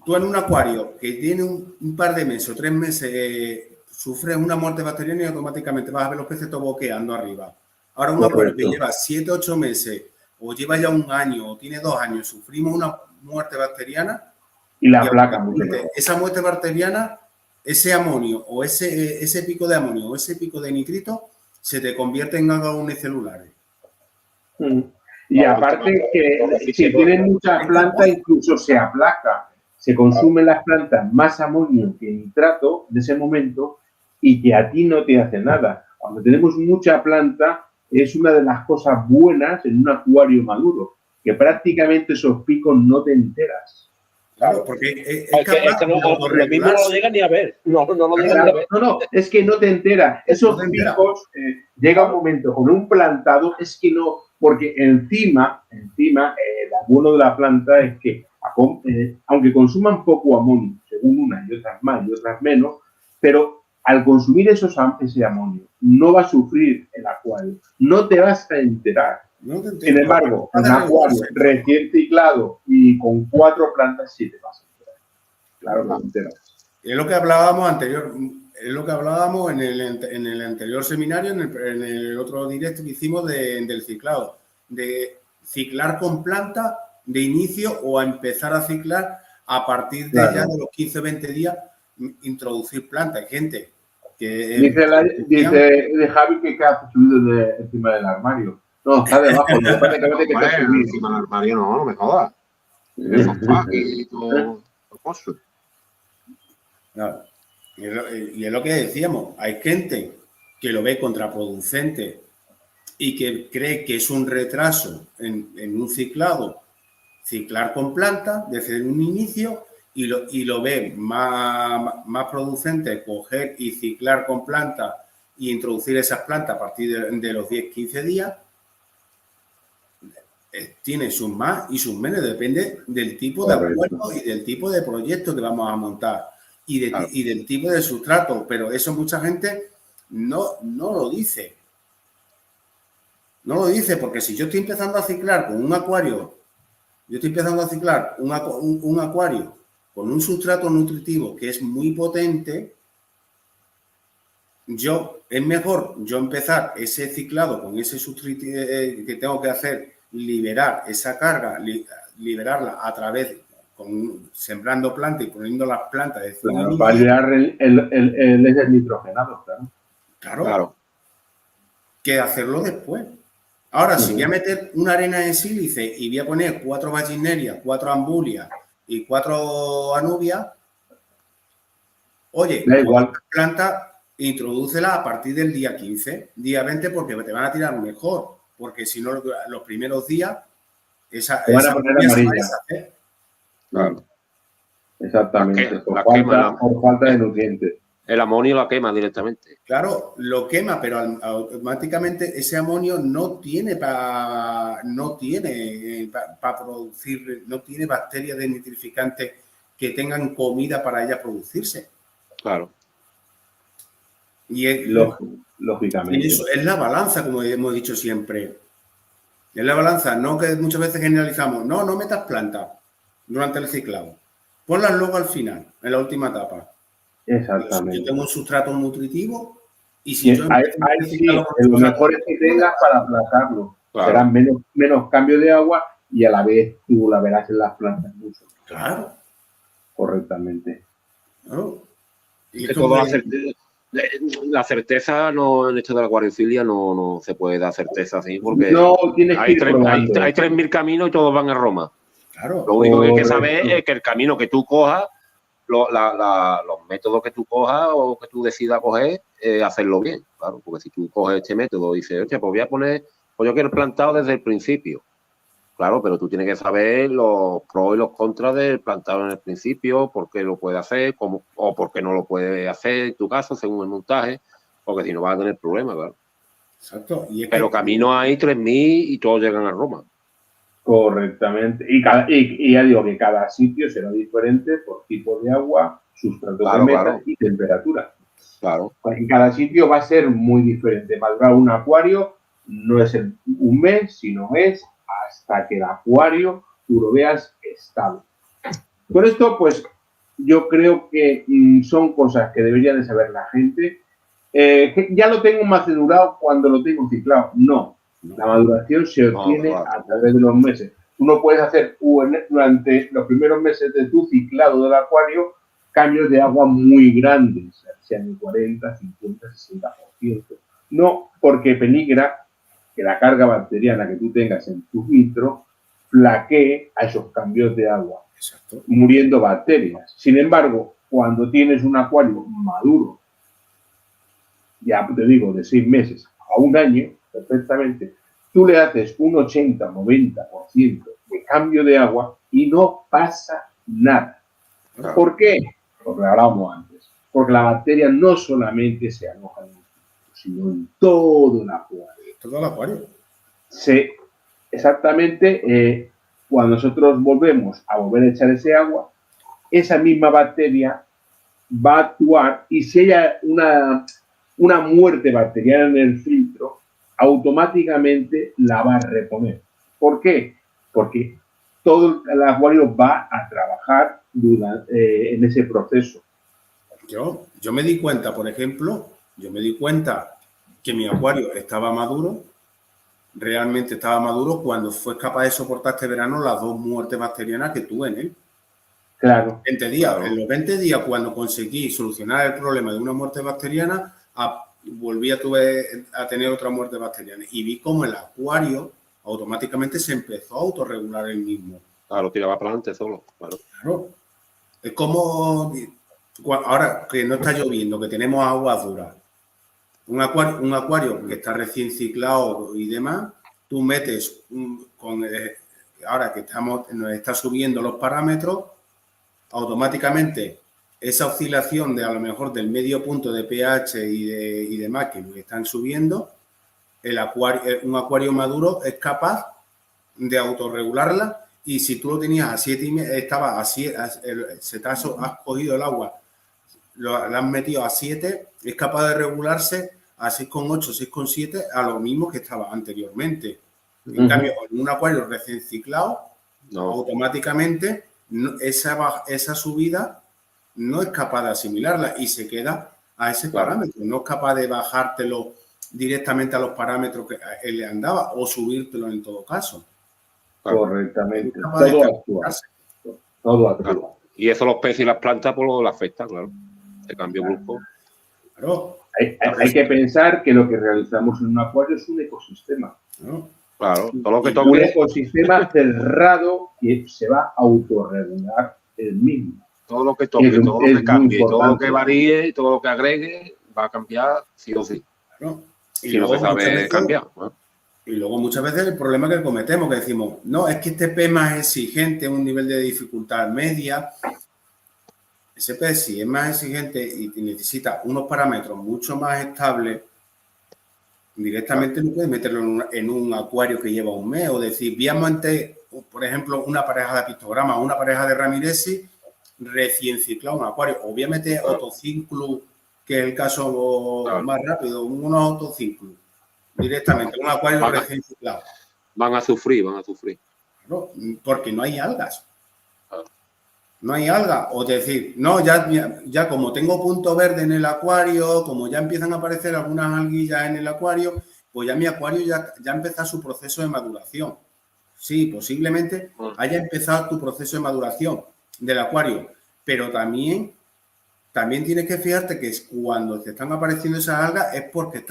Tú en un acuario que tiene un par de meses o 3 meses sufres una muerte bacteriana y automáticamente vas a ver los peces todo boqueando arriba. Ahora un acuario que lleva 7 o 8 meses o lleva ya 1 año o tiene 2 años, sufrimos una muerte bacteriana y la placa mucho. Esa muerte bacteriana, ese amonio o ese pico de amonio o ese pico de nitrito se te convierte en algas unicelulares. Y aparte que si tienen muchas plantas incluso se aplaca, se consumen las plantas más amonio que nitrato de ese momento y que a ti no te hace nada. Cuando tenemos mucha planta es una de las cosas buenas en un acuario maduro, que prácticamente esos picos no te enteras. Claro, porque es que lo mismo no lo llegan ni a ver. No lo llegan ni a ver. No, es que no te enteras. Esos picos, llega un momento con un plantado, es que no, porque encima el abono de la planta es que, aunque consuman poco amonio, según unas y otras más y otras menos, pero al consumir ese amonio, no va a sufrir el acuario, no te vas a enterar. Sin embargo, un acuario recién ciclado y con 4 plantas sí te vas a enterar. Claro, no te enteras. Es lo que hablábamos en el anterior seminario, en el otro directo que hicimos del ciclado, de ciclar con planta de inicio o a empezar a ciclar a partir de ya de los 15-20 días, introducir planta. Hay gente que... Dice Javi que ha subido encima del armario. No, está debajo. Encima del armario no me jodas. Y es lo que decíamos, hay gente que lo ve contraproducente y que cree que es un retraso en un ciclado, ciclar con planta desde un inicio y lo ve más producente coger y ciclar con planta e introducir esas plantas a partir de los 10-15 días. Tiene sus más y sus menos, depende del tipo de acuerdo y del tipo de proyecto que vamos a montar y del tipo de sustrato, pero eso mucha gente no lo dice. No lo dice porque si yo estoy empezando a ciclar con un acuario, un acuario con un sustrato nutritivo que es muy potente, es mejor yo empezar ese ciclado con ese sustrato que tengo que hacer, liberar esa carga, liberarla a través sembrando plantas y poniendo las plantas. Para liberar el nitrogenado, claro. Que hacerlo después. Ahora, si voy a meter una arena de sílice y voy a poner 4 vallisnerias, 4 ambulias y 4 anubias, oye, igual. Planta, introdúcela a partir del día 15, día 20, porque te van a tirar mejor. Porque si no, los primeros días, esa van a poner amarilla. Claro. Exactamente. Por falta de nutrientes. El amonio la quema directamente. Claro, lo quema, pero automáticamente ese amonio no tiene para producir, no tiene bacterias desnitrificantes que tengan comida para ellas producirse. Claro. Y es lógicamente. Y eso es la balanza, como hemos dicho siempre. Es la balanza, no que muchas veces generalizamos. No metas plantas durante el ciclado. Ponlas luego al final, en la última etapa. Exactamente. Yo tengo un sustrato nutritivo y si yo... lo mejor es que tengas para aplacarlo. Claro. Serán menos cambio de agua y a la vez tú la verás en las plantas mucho. Claro. Correctamente. Claro. Y que todo la certeza no, en esto de la acuariofilia no se puede dar certeza así porque no, tienes hay 3.000 caminos y todos van a Roma. Claro. Lo único que hay que saber es que el camino que tú cojas los métodos que tú cojas o que tú decidas coger, hacerlo bien, claro, porque si tú coges este método y dices, oye, pues voy a poner, pues yo quiero el plantado desde el principio. Claro, pero tú tienes que saber los pros y los contras del plantado en el principio, por qué lo puede hacer, cómo, o por qué no lo puede hacer en tu caso, según el montaje, porque si no vas a tener problemas, claro. Exacto. Pero caminos hay 3.000 y todos llegan a Roma. Correctamente. Y ya digo que cada sitio será diferente por tipo de agua, sustrato de meta y temperatura. Claro. En cada sitio va a ser muy diferente. Madurar un acuario no es un mes, sino es hasta que el acuario tú lo veas estable. Con esto, pues, yo creo que son cosas que debería de saber la gente. Que ya lo tengo madurado cuando lo tengo ciclado. No. La maduración se obtiene a través de los meses. Tú no puedes hacer durante los primeros meses de tu ciclado del acuario cambios de agua muy grandes, sean de 40, 50, 60%. No, porque peligra que la carga bacteriana que tú tengas en tu filtro flaquee a esos cambios de agua, exacto, muriendo bacterias. Sin embargo, cuando tienes un acuario maduro, ya te digo, de 6 meses a un año, perfectamente, tú le haces un 80-90% de cambio de agua y no pasa nada. ¿Por qué? Porque hablábamos antes. Porque la bacteria no solamente se aloja en el filtro, sino en todo el acuario. Todo el acuario. Exactamente, cuando nosotros volvemos a volver a echar ese agua, esa misma bacteria va a actuar y si hay una muerte bacteriana en el filtro, automáticamente la va a reponer. ¿Por qué? Porque todo el acuario va a trabajar en ese proceso. Yo me di cuenta, por ejemplo, que mi acuario estaba maduro, realmente estaba maduro cuando fue capaz de soportar este verano las 2 muertes bacterianas que tuve en él. Claro. 20 días. Claro. En los 20 días, cuando conseguí solucionar el problema de una muerte bacteriana, volví a tener otra muerte bacteriana. Y vi cómo el acuario automáticamente se empezó a autorregular el mismo. Claro, tiraba para adelante solo. Claro. Es como ahora que no está lloviendo, que tenemos aguas duras. Un acuario que está recién ciclado y demás, tú metes ahora que nos está subiendo los parámetros, automáticamente esa oscilación de a lo mejor del medio punto de pH y demás que están subiendo, un acuario maduro es capaz de autorregularla y si tú lo tenías a 7,5, estaba a 7, has cogido el agua, lo has metido a 7, es capaz de regularse a 6,8, 6,7 a lo mismo que estaba anteriormente. En cambio, en un acuario recién ciclado, automáticamente esa subida no es capaz de asimilarla y se queda a ese parámetro. No es capaz de bajártelo directamente a los parámetros que él le andaba o subírtelo en todo caso. Correctamente. Todo actúa. Claro. Y eso los peces y las plantas pues lo afectan, claro. El cambio brusco. Claro. Hay que pensar que lo que realizamos en un acuario es un ecosistema. Claro, todo lo que toque. Un ecosistema cerrado que se va a autorregular el mismo. Todo lo que toque, todo lo que cambie, todo lo que varíe, todo lo que agregue, va a cambiar sí o sí. Claro. Y si no se sabe cambiar. Y luego muchas veces el problema que cometemos, que decimos, no, es que este pez más exigente, un nivel de dificultad media. Ese pez si es más exigente y necesita unos parámetros mucho más estables, directamente no puedes meterlo en un acuario que lleva un mes o decir, veamos antes, por ejemplo, una pareja de apistograma o una pareja de ramirezi recién ciclado un acuario. Obviamente Autociclus, que es el caso más rápido, unos Autociclus, directamente, un acuario recién ciclado. Van a sufrir. Claro, porque no hay algas. No hay algas. O decir, no, ya como tengo punto verde en el acuario, como ya empiezan a aparecer algunas alguillas en el acuario, pues ya mi acuario ya empezó su proceso de maduración. Sí, posiblemente haya empezado tu proceso de maduración del acuario, pero también tienes que fijarte que cuando te están apareciendo esas algas es porque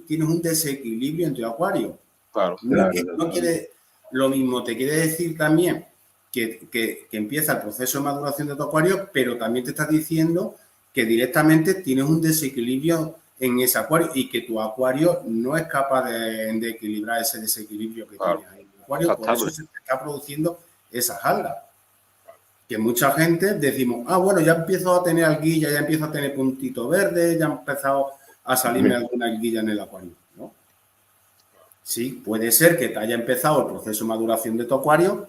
tienes un desequilibrio en tu acuario. Claro. No quiere lo mismo, te quiere decir también que empieza el proceso de maduración de tu acuario, pero también te está diciendo que directamente tienes un desequilibrio en ese acuario y que tu acuario no es capaz de equilibrar ese desequilibrio que tienes ahí en el acuario, por eso se está produciendo esas algas. Que mucha gente decimos, bueno, ya empiezo a tener alguilla, ya empiezo a tener puntito verde, ya ha empezado a salirme alguna alguilla en el acuario, ¿no? Sí, puede ser que te haya empezado el proceso de maduración de tu acuario,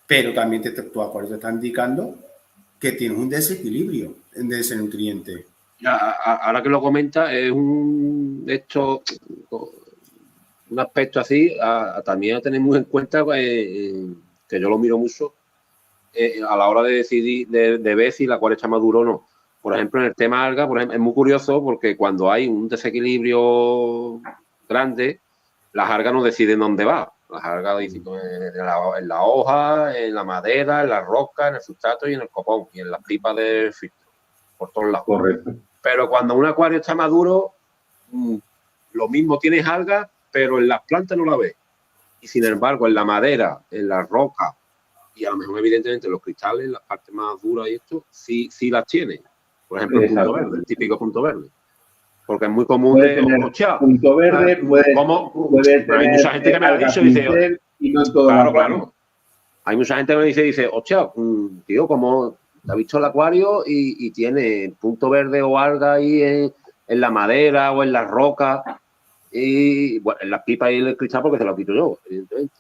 pero también tu acuario te está indicando que tienes un desequilibrio de ese nutriente. Ahora que lo comenta, es un aspecto así, también a tener muy en cuenta, que yo lo miro mucho, a la hora de decidir, de ver si la acuario está maduro o no. Por ejemplo, en el tema alga, por ejemplo, es muy curioso porque cuando hay un desequilibrio grande, las algas no deciden dónde va. Las algas dicen en la hoja, en la madera, en la roca, en el sustrato y en el copón y en las pipas del filtro, por todos lados. Correcto. Pero cuando un acuario está maduro, lo mismo tienes algas, pero en las plantas no la ves. Y sin embargo, en la madera, en la roca y a lo mejor evidentemente en los cristales, las partes más duras y esto, sí las tienen. Por ejemplo, el punto verde, el típico punto verde. Porque es muy común puede tener punto verde, puede tener hay mucha gente que me ha dicho, dice, y no todo claro. Hay mucha gente que me dice, hostia, tío, como te has visto el acuario y tiene punto verde o alga ahí en la madera o en las rocas y bueno, en las pipas y en el cristal porque te lo quito yo, evidentemente.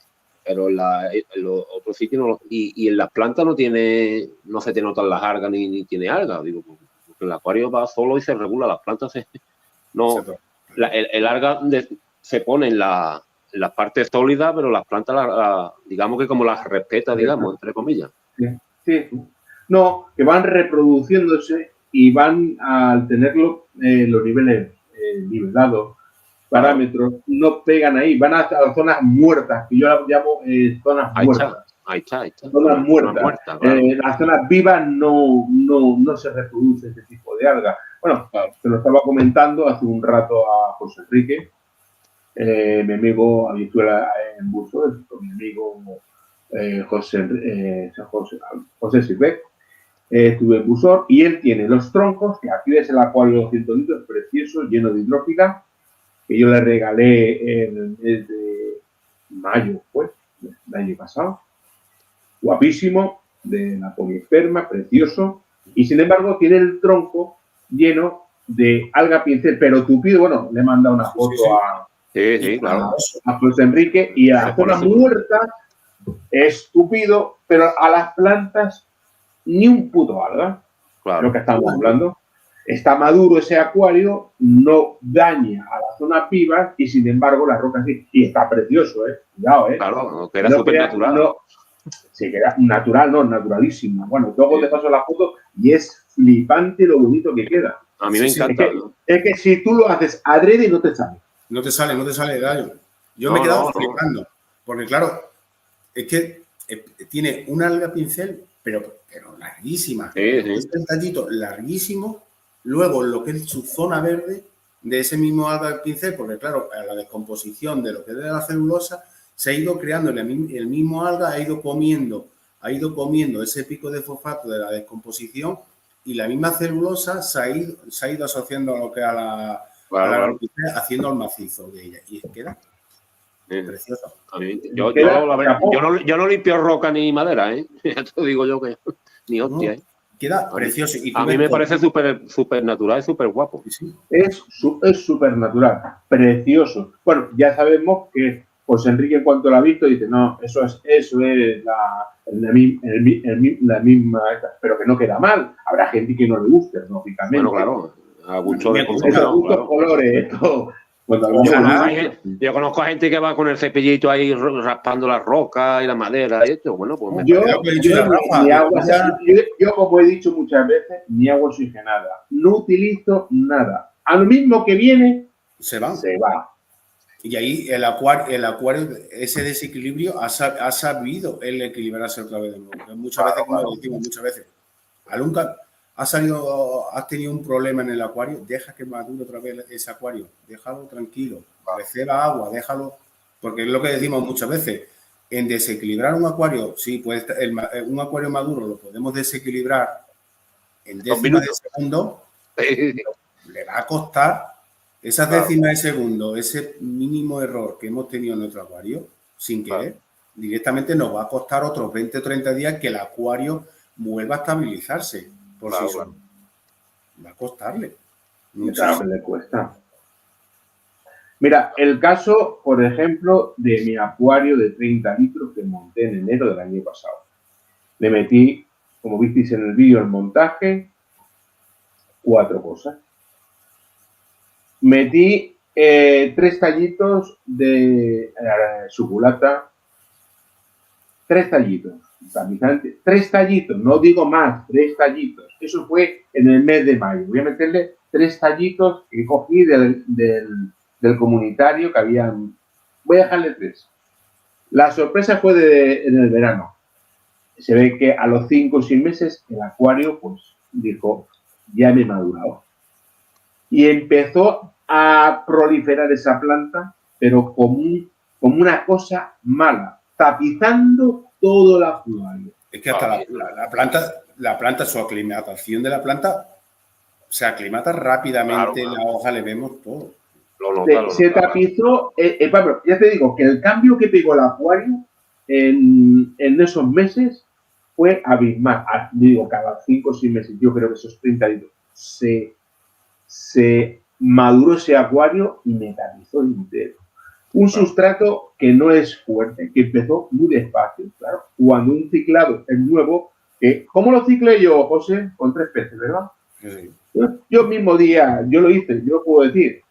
Pero en los otros sitios no, y en las plantas no se te notan las algas ni tiene algas. Digo, porque el acuario va solo y se regula, las plantas el alga se pone en las partes sólidas, pero las plantas, digamos que como las respeta, digamos, entre comillas. Sí. No, que van reproduciéndose y van al tenerlo los niveles nivelados, parámetros, no pegan ahí, van a las zonas muertas, que yo las llamo zonas muertas. Ahí está. Zonas muertas. Claro. Las zonas vivas no se reproduce ese tipo de algas. Bueno, se lo estaba comentando hace un rato a José Enrique, mi amigo, habitué en Bursor, mi amigo José Silvet. Estuve en Bursor y él tiene los troncos, que aquí ves el acuario de 200 litros, precioso, lleno de hidrófica, que yo le regalé en el mes de mayo, pues, del año pasado. Guapísimo, de la poliesperma, precioso. Y sin embargo, tiene el tronco lleno de alga pincel, pero tupido. Bueno, le he mandado una foto a José Enrique y a la zona muerta es tupido, pero a las plantas ni un puto alga. Claro. Lo que estamos hablando. Está maduro ese acuario, no daña a las zonas vivas y sin embargo las rocas sí. Y está precioso, cuidado, Claro, que era súper natural. Sí, que era natural, naturalísimo. Bueno, luego te paso la foto y es flipante lo bonito que queda. A mí me encanta. Es que si tú lo haces adrede no te sale. No te sale, gallo. Yo me he quedado flipando. Porque claro, es que tiene una alga pincel, pero larguísima. Es el tallito larguísimo. Luego, lo que es su zona verde de ese mismo alga pincel, porque claro, a la descomposición de lo que es de la celulosa, se ha ido creando el mismo alga, ha ido comiendo ese pico de fosfato de la descomposición y la misma celulosa se ha ido asociando a lo que a la pincel, haciendo el macizo de ella. Y queda precioso. Yo no limpio roca ni madera, ya te digo yo que ni hostia, Queda precioso. Y a mí me parece súper natural y súper guapo. Sí. Es súper natural, precioso. Bueno, ya sabemos que José Enrique, en cuanto lo ha visto, dice, no, eso es la misma, pero que no queda mal. Habrá gente que no le guste, lógicamente. Bueno, claro, a gusto de colores, todo. Yo conozco a gente que va con el cepillito ahí raspando las rocas y la madera y esto. Bueno, pues yo, como he dicho muchas veces, ni agua oxigenada. No utilizo nada. A lo mismo que viene, se va. Y ahí el acuario, ese desequilibrio ha sabido él equilibrarse otra vez de nuevo. Muchas veces, como lo decimos muchas veces, nunca has tenido un problema en el acuario, deja que madure otra vez ese acuario, déjalo tranquilo, receba agua, déjalo, porque es lo que decimos muchas veces, En desequilibrar un acuario, sí, pues un acuario maduro lo podemos desequilibrar en décimas de segundo, le va a costar esas décimas de segundo, ese mínimo error que hemos tenido en nuestro acuario, sin querer, directamente nos va a costar otros 20 o 30 días que el acuario vuelva a estabilizarse por sí solo. Va a costarle. Claro que le cuesta. Mira, el caso, por ejemplo, de mi acuario de 30 litros que monté en enero del año pasado. Le metí, como visteis en el vídeo, el montaje, 4 cosas. Metí 3 tallitos de suculata, 3 tallitos, tamizante, 3 tallitos, no digo más, 3 tallitos. Eso fue en el mes de mayo. Voy a meterle 3 tallitos que cogí del comunitario que habían. Voy a dejarle 3. La sorpresa fue en el verano. Se ve que a los 5 o 6 meses el acuario pues dijo, ya me he madurado. Y empezó a proliferar esa planta, pero como una cosa mala, tapizando todo el acuario. Es que hasta la planta, su aclimatación de la planta se aclimata rápidamente, claro. La hoja le vemos todo. Se tapizó, Pablo, ya te digo que el cambio que pegó el acuario en esos meses fue abismal. Digo, cada 5 o 6 meses, yo creo que esos 30 litros se maduró ese acuario y me tapizó entero. Un sustrato que no es fuerte, que empezó muy despacio, claro. Cuando un ciclado es nuevo, ¿cómo lo ciclé yo, José? Con 3 peces, ¿verdad? Sí. Yo el mismo día, yo lo hice, yo puedo decir.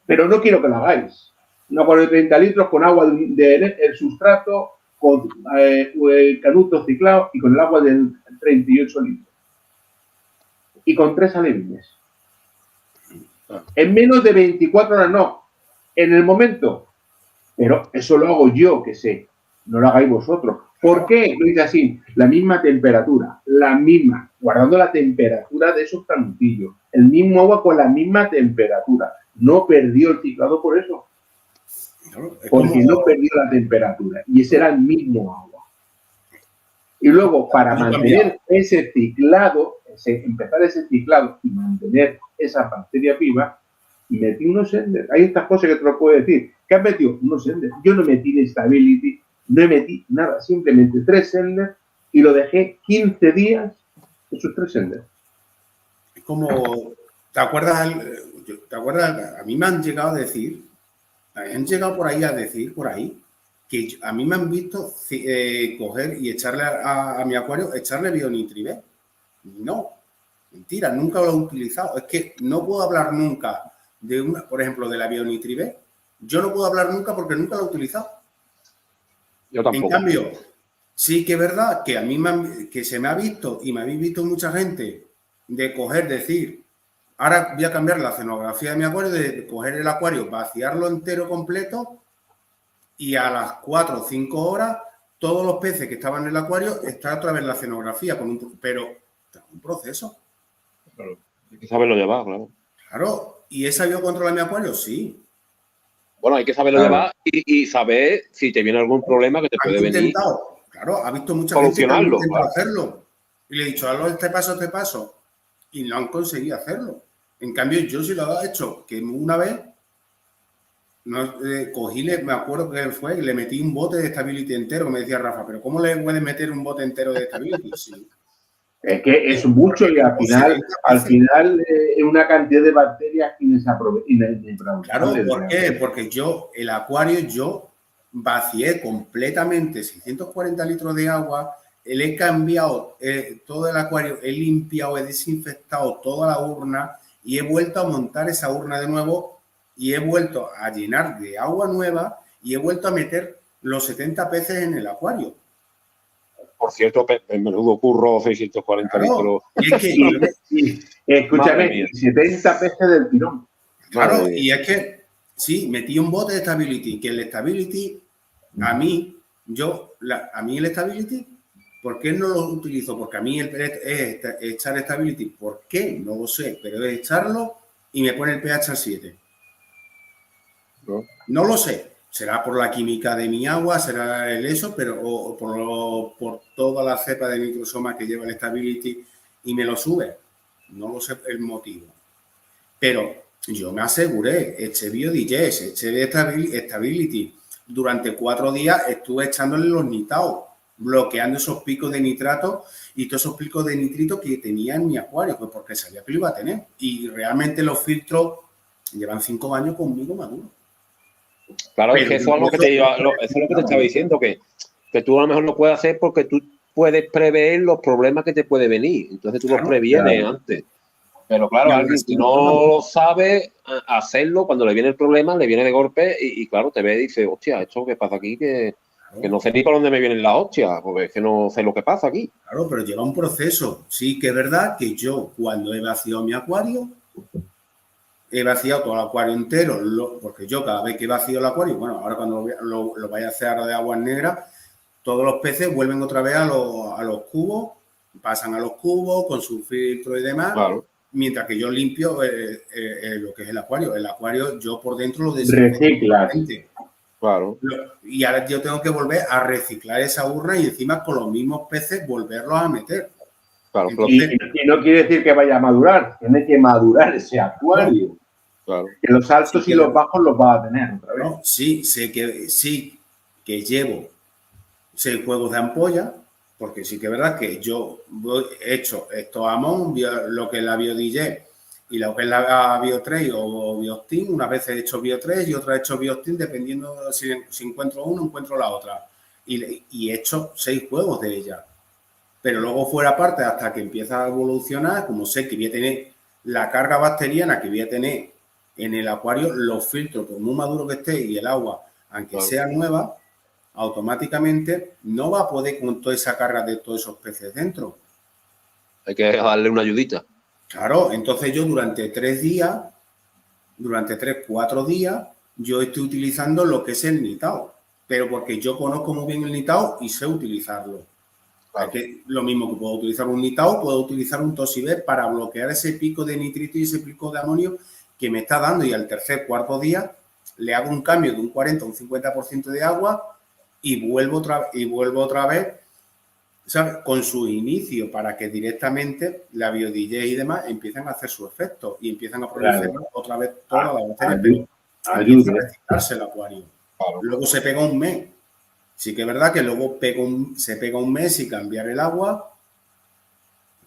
Pero no quiero que lo hagáis. Un acuario de 30 litros con agua del sustrato, con el canuto ciclado y con el agua del 38 litros. Y con 3 alevines. En menos de 24 horas no. En el momento. Pero eso lo hago yo, que sé. No lo hagáis vosotros. ¿Por qué? Lo dice así. La misma temperatura. La misma. Guardando la temperatura de esos canutillos. El mismo agua con la misma temperatura. No perdió el ciclado por eso. Porque no perdió la temperatura. Y ese era el mismo agua. Y luego, para mantener ese ciclado, empezar ese ciclado y mantener esa bacteria viva, metí unos Ender. Hay estas cosas que te lo puedo decir. ¿Qué has metido? Unos Ender. Yo no metí de Stability, no metí nada. Simplemente 3 Ender y lo dejé 15 días esos 3 Ender. Es como, ¿te acuerdas? A mí me han llegado a decir, que a mí me han visto coger y echarle a mi acuario, echarle bionitribé. No, mentira, nunca lo he utilizado. Es que no puedo hablar nunca de por ejemplo, de la bionitribé. Yo no puedo hablar nunca porque nunca lo he utilizado. Yo tampoco. En cambio, sí que es verdad que a mí que se me ha visto y me habéis visto mucha gente de coger, decir, ahora voy a cambiar la escenografía de mi acuario, de coger el acuario, vaciarlo entero completo y a las 4 o 5 horas todos los peces que estaban en el acuario están otra vez en la escenografía, pero un proceso. Claro, hay que saberlo llevar, claro. Claro, ¿y he sabido controlar mi acuario? Sí. Bueno, hay que saberlo llevar y saber si te viene algún problema que te puede venir. Claro, ha visto mucha gente que ha intentado hacerlo. Y le he dicho, hazlo este paso. Y no han conseguido hacerlo. En cambio, yo sí lo he hecho, que una vez me acuerdo que fue, y le metí un bote de Stability entero, que me decía Rafa, pero ¿cómo le puedes meter un bote entero de Stability? Sí. Es que es mucho y al final es una cantidad de bacterias inaprovechables. Claro, ¿por qué? Porque el acuario, vacié completamente 640 litros de agua, le he cambiado todo el acuario, he limpiado, he desinfectado toda la urna y he vuelto a montar esa urna de nuevo y he vuelto a llenar de agua nueva y he vuelto a meter los 70 peces en el acuario. Por cierto, menudo curro, 640 litros. Y es que, escúchame, 70 peces del tirón. Claro, y es que, sí, metí un bote de Stability, que el Stability, a mí el Stability, ¿por qué no lo utilizo? Porque a mí es echar Stability. ¿Por qué? No lo sé, pero es echarlo y me pone el pH a 7. No lo sé. será por la química de mi agua, será el eso, pero o por toda la cepa de microsoma que lleva el Stability y me lo sube. No lo sé el motivo. Pero yo me aseguré, eché BioDigest, eché Stability. Durante 4 días estuve echándole los nitaos, bloqueando esos picos de nitrato y todos esos picos de nitrito que tenía en mi acuario, pues porque sabía que lo iba a tener. Y realmente los filtros llevan 5 años conmigo maduros. Claro, es que eso es lo que te estaba diciendo, que tú a lo mejor lo puedes hacer porque tú puedes prever los problemas que te puede venir. Entonces tú los previenes antes. Pero claro, alguien si no lo sabe hacerlo, cuando le viene el problema, le viene de golpe y claro, te ve y dice, hostia, ¿esto qué pasa aquí? Que no sé ni por dónde me vienen las hostias, porque es que no sé lo que pasa aquí. Claro, pero lleva un proceso. Sí que es verdad que yo, cuando he vaciado mi acuario, he vaciado todo el acuario entero, porque yo cada vez que vacío el acuario, bueno, ahora cuando lo vaya a hacer de aguas negras, todos los peces vuelven otra vez a los cubos, pasan a los cubos con su filtro y demás. Claro. Mientras que yo limpio lo que es el acuario. El acuario yo por dentro lo reciclas. Claro. Y ahora yo tengo que volver a reciclar esa urna y encima con los mismos peces volverlos a meter. Claro, entonces, y no quiere decir que vaya a madurar. Tiene que madurar ese acuario. Claro. Que los altos y los bajos los va a tener otra vez. No, sí, sé que llevo 6 juegos de ampolla. Porque sí que es verdad que yo he hecho estos Amon, lo que es la BioDigest y lo que es la Bio3 o Biostin. Una vez he hecho Bio3 y otra he hecho Biostin, dependiendo si encuentro uno, encuentro la otra. Y he hecho 6 juegos de ella. Pero luego fuera parte, hasta que empieza a evolucionar, como sé que voy a tener la carga bacteriana que voy a tener en el acuario, los filtros, por muy maduro que esté y el agua, aunque sea nueva, automáticamente no va a poder con toda esa carga de todos esos peces dentro. Hay que darle una ayudita. Claro, entonces yo durante 4 días, yo estoy utilizando lo que es el nitao, pero porque yo conozco muy bien el nitao y sé utilizarlo. Claro. Que lo mismo que puedo utilizar un nitao, puedo utilizar un Tosibet para bloquear ese pico de nitrito y ese pico de amonio que me está dando, y al tercer, cuarto día le hago un cambio de un 40 a un 50% de agua y vuelvo otra vez, ¿sabes? Con su inicio, para que directamente la BioDigest y demás empiecen a hacer su efecto y empiezan a producir otra vez toda la bacteria. Empieza a reciclarse el acuario. Claro. Luego se pega un mes. Sí que es verdad que luego se pega un mes y cambiar el agua,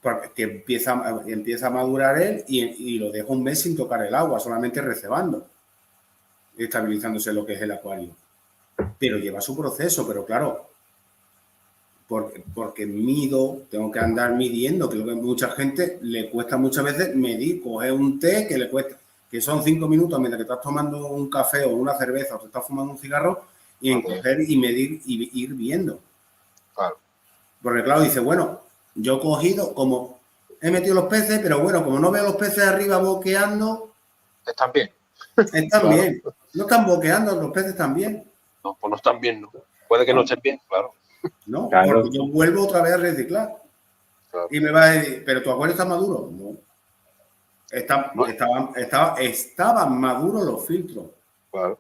porque empieza a madurar él y lo dejo un mes sin tocar el agua, solamente recebando, estabilizándose lo que es el acuario. Pero lleva su proceso, pero claro, porque tengo que andar midiendo, que lo que mucha gente le cuesta muchas veces medir, coger un té que le cuesta, que son 5 minutos mientras que estás tomando un café o una cerveza o te estás fumando un cigarro, y en coger y medir y ir viendo. Claro. Porque claro, dice, bueno, yo he cogido, como he metido los peces, pero bueno, como no veo los peces arriba boqueando. Están bien. Están bien. No están boqueando, los peces están bien. No, pues no están bien, ¿no? Puede que no estén bien, claro. No, claro. Porque yo vuelvo otra vez a reciclar. Claro. Y me va a decir, ¿pero tu acuario está maduro? No. Estaban maduros los filtros. Claro.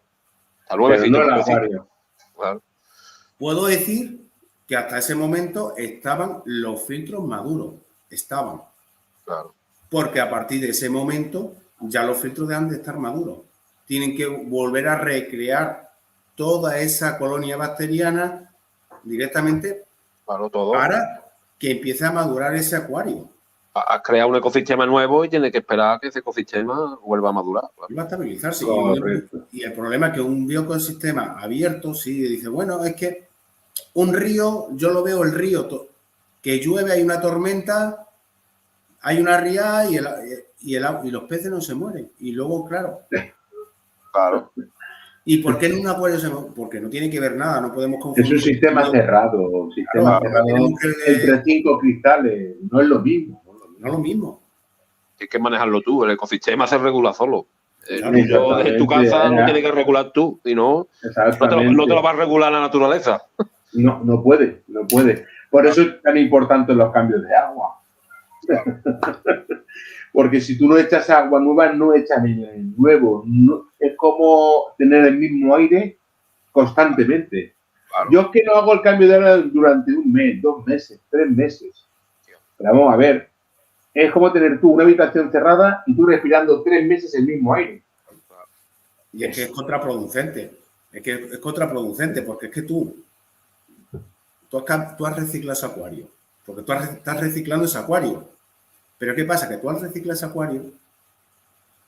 Pero no el acuario. Claro. Puedo decir que hasta ese momento estaban los filtros maduros. Estaban. Claro. Porque a partir de ese momento ya los filtros dejan de estar maduros. Tienen que volver a recrear toda esa colonia bacteriana directamente para que empiece a madurar ese acuario. Has creado un ecosistema nuevo y tienes que esperar a que ese ecosistema vuelva a madurar. Claro. Va a estabilizarse. Y el problema es que un bioecosistema abierto, sí, dice, bueno, es que un río, yo lo veo el río, que llueve, hay una tormenta, hay una riada y los peces no se mueren. Y luego, claro. ¿Y por qué en un acuario se muere? Porque no tiene que ver nada, no podemos confundir. Es un sistema cerrado, entre 5 cristales, no es lo mismo. No es lo mismo. Tienes que manejarlo tú, el ecosistema se regula solo. Yo desde tu casa no tienes que regular tú, y no te lo va a regular la naturaleza. No puede. Por eso es tan importante los cambios de agua. Porque si tú no echas agua nueva, no echas aire nuevo. No, es como tener el mismo aire constantemente. Claro. Yo es que no hago el cambio de aire durante un mes, 2 meses, 3 meses. Pero vamos a ver, es como tener tú una habitación cerrada y tú respirando 3 meses el mismo aire. Y es que es contraproducente. Es que es contraproducente porque es que tú has reciclado ese acuario. Porque tú estás reciclando ese acuario. Pero ¿qué pasa? Que tú al reciclar ese acuario,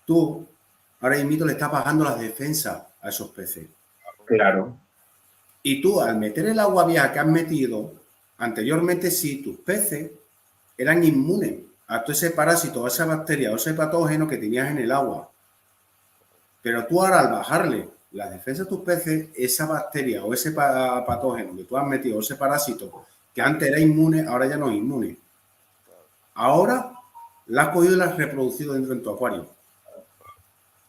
tú ahora mismo le estás bajando las defensas a esos peces. Claro. Y tú, al meter el agua vieja que has metido, anteriormente sí, tus peces eran inmunes a todo ese parásito, a esa bacteria o ese patógeno que tenías en el agua. Pero tú ahora, al bajarle la defensa a tus peces, esa bacteria o ese patógeno que tú has metido, o ese parásito que antes era inmune, ahora ya no es inmune. Ahora la has cogido y la has reproducido dentro de tu acuario.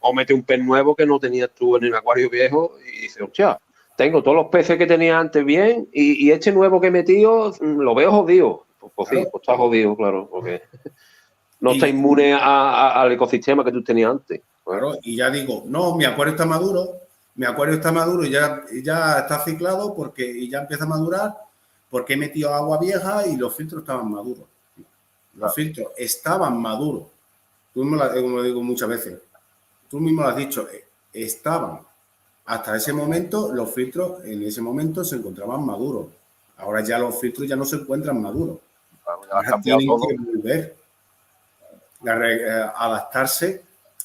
O mete un pez nuevo que no tenías tú en el acuario viejo y dices, hostia, tengo todos los peces que tenía antes bien y este nuevo que he metido lo veo jodido. Pues Claro. sí, pues está jodido, claro, porque no está inmune al ecosistema que tú tenías antes. Claro, y ya digo, no, mi acuario está maduro y ya está ciclado y ya empieza a madurar porque he metido agua vieja y los filtros estaban maduros. Los filtros estaban maduros. Tú mismo, como digo muchas veces, tú mismo lo has dicho, estaban. Hasta ese momento, los filtros en ese momento se encontraban maduros. Ahora ya los filtros ya no se encuentran maduros. Ahora tienen que volver a adaptarse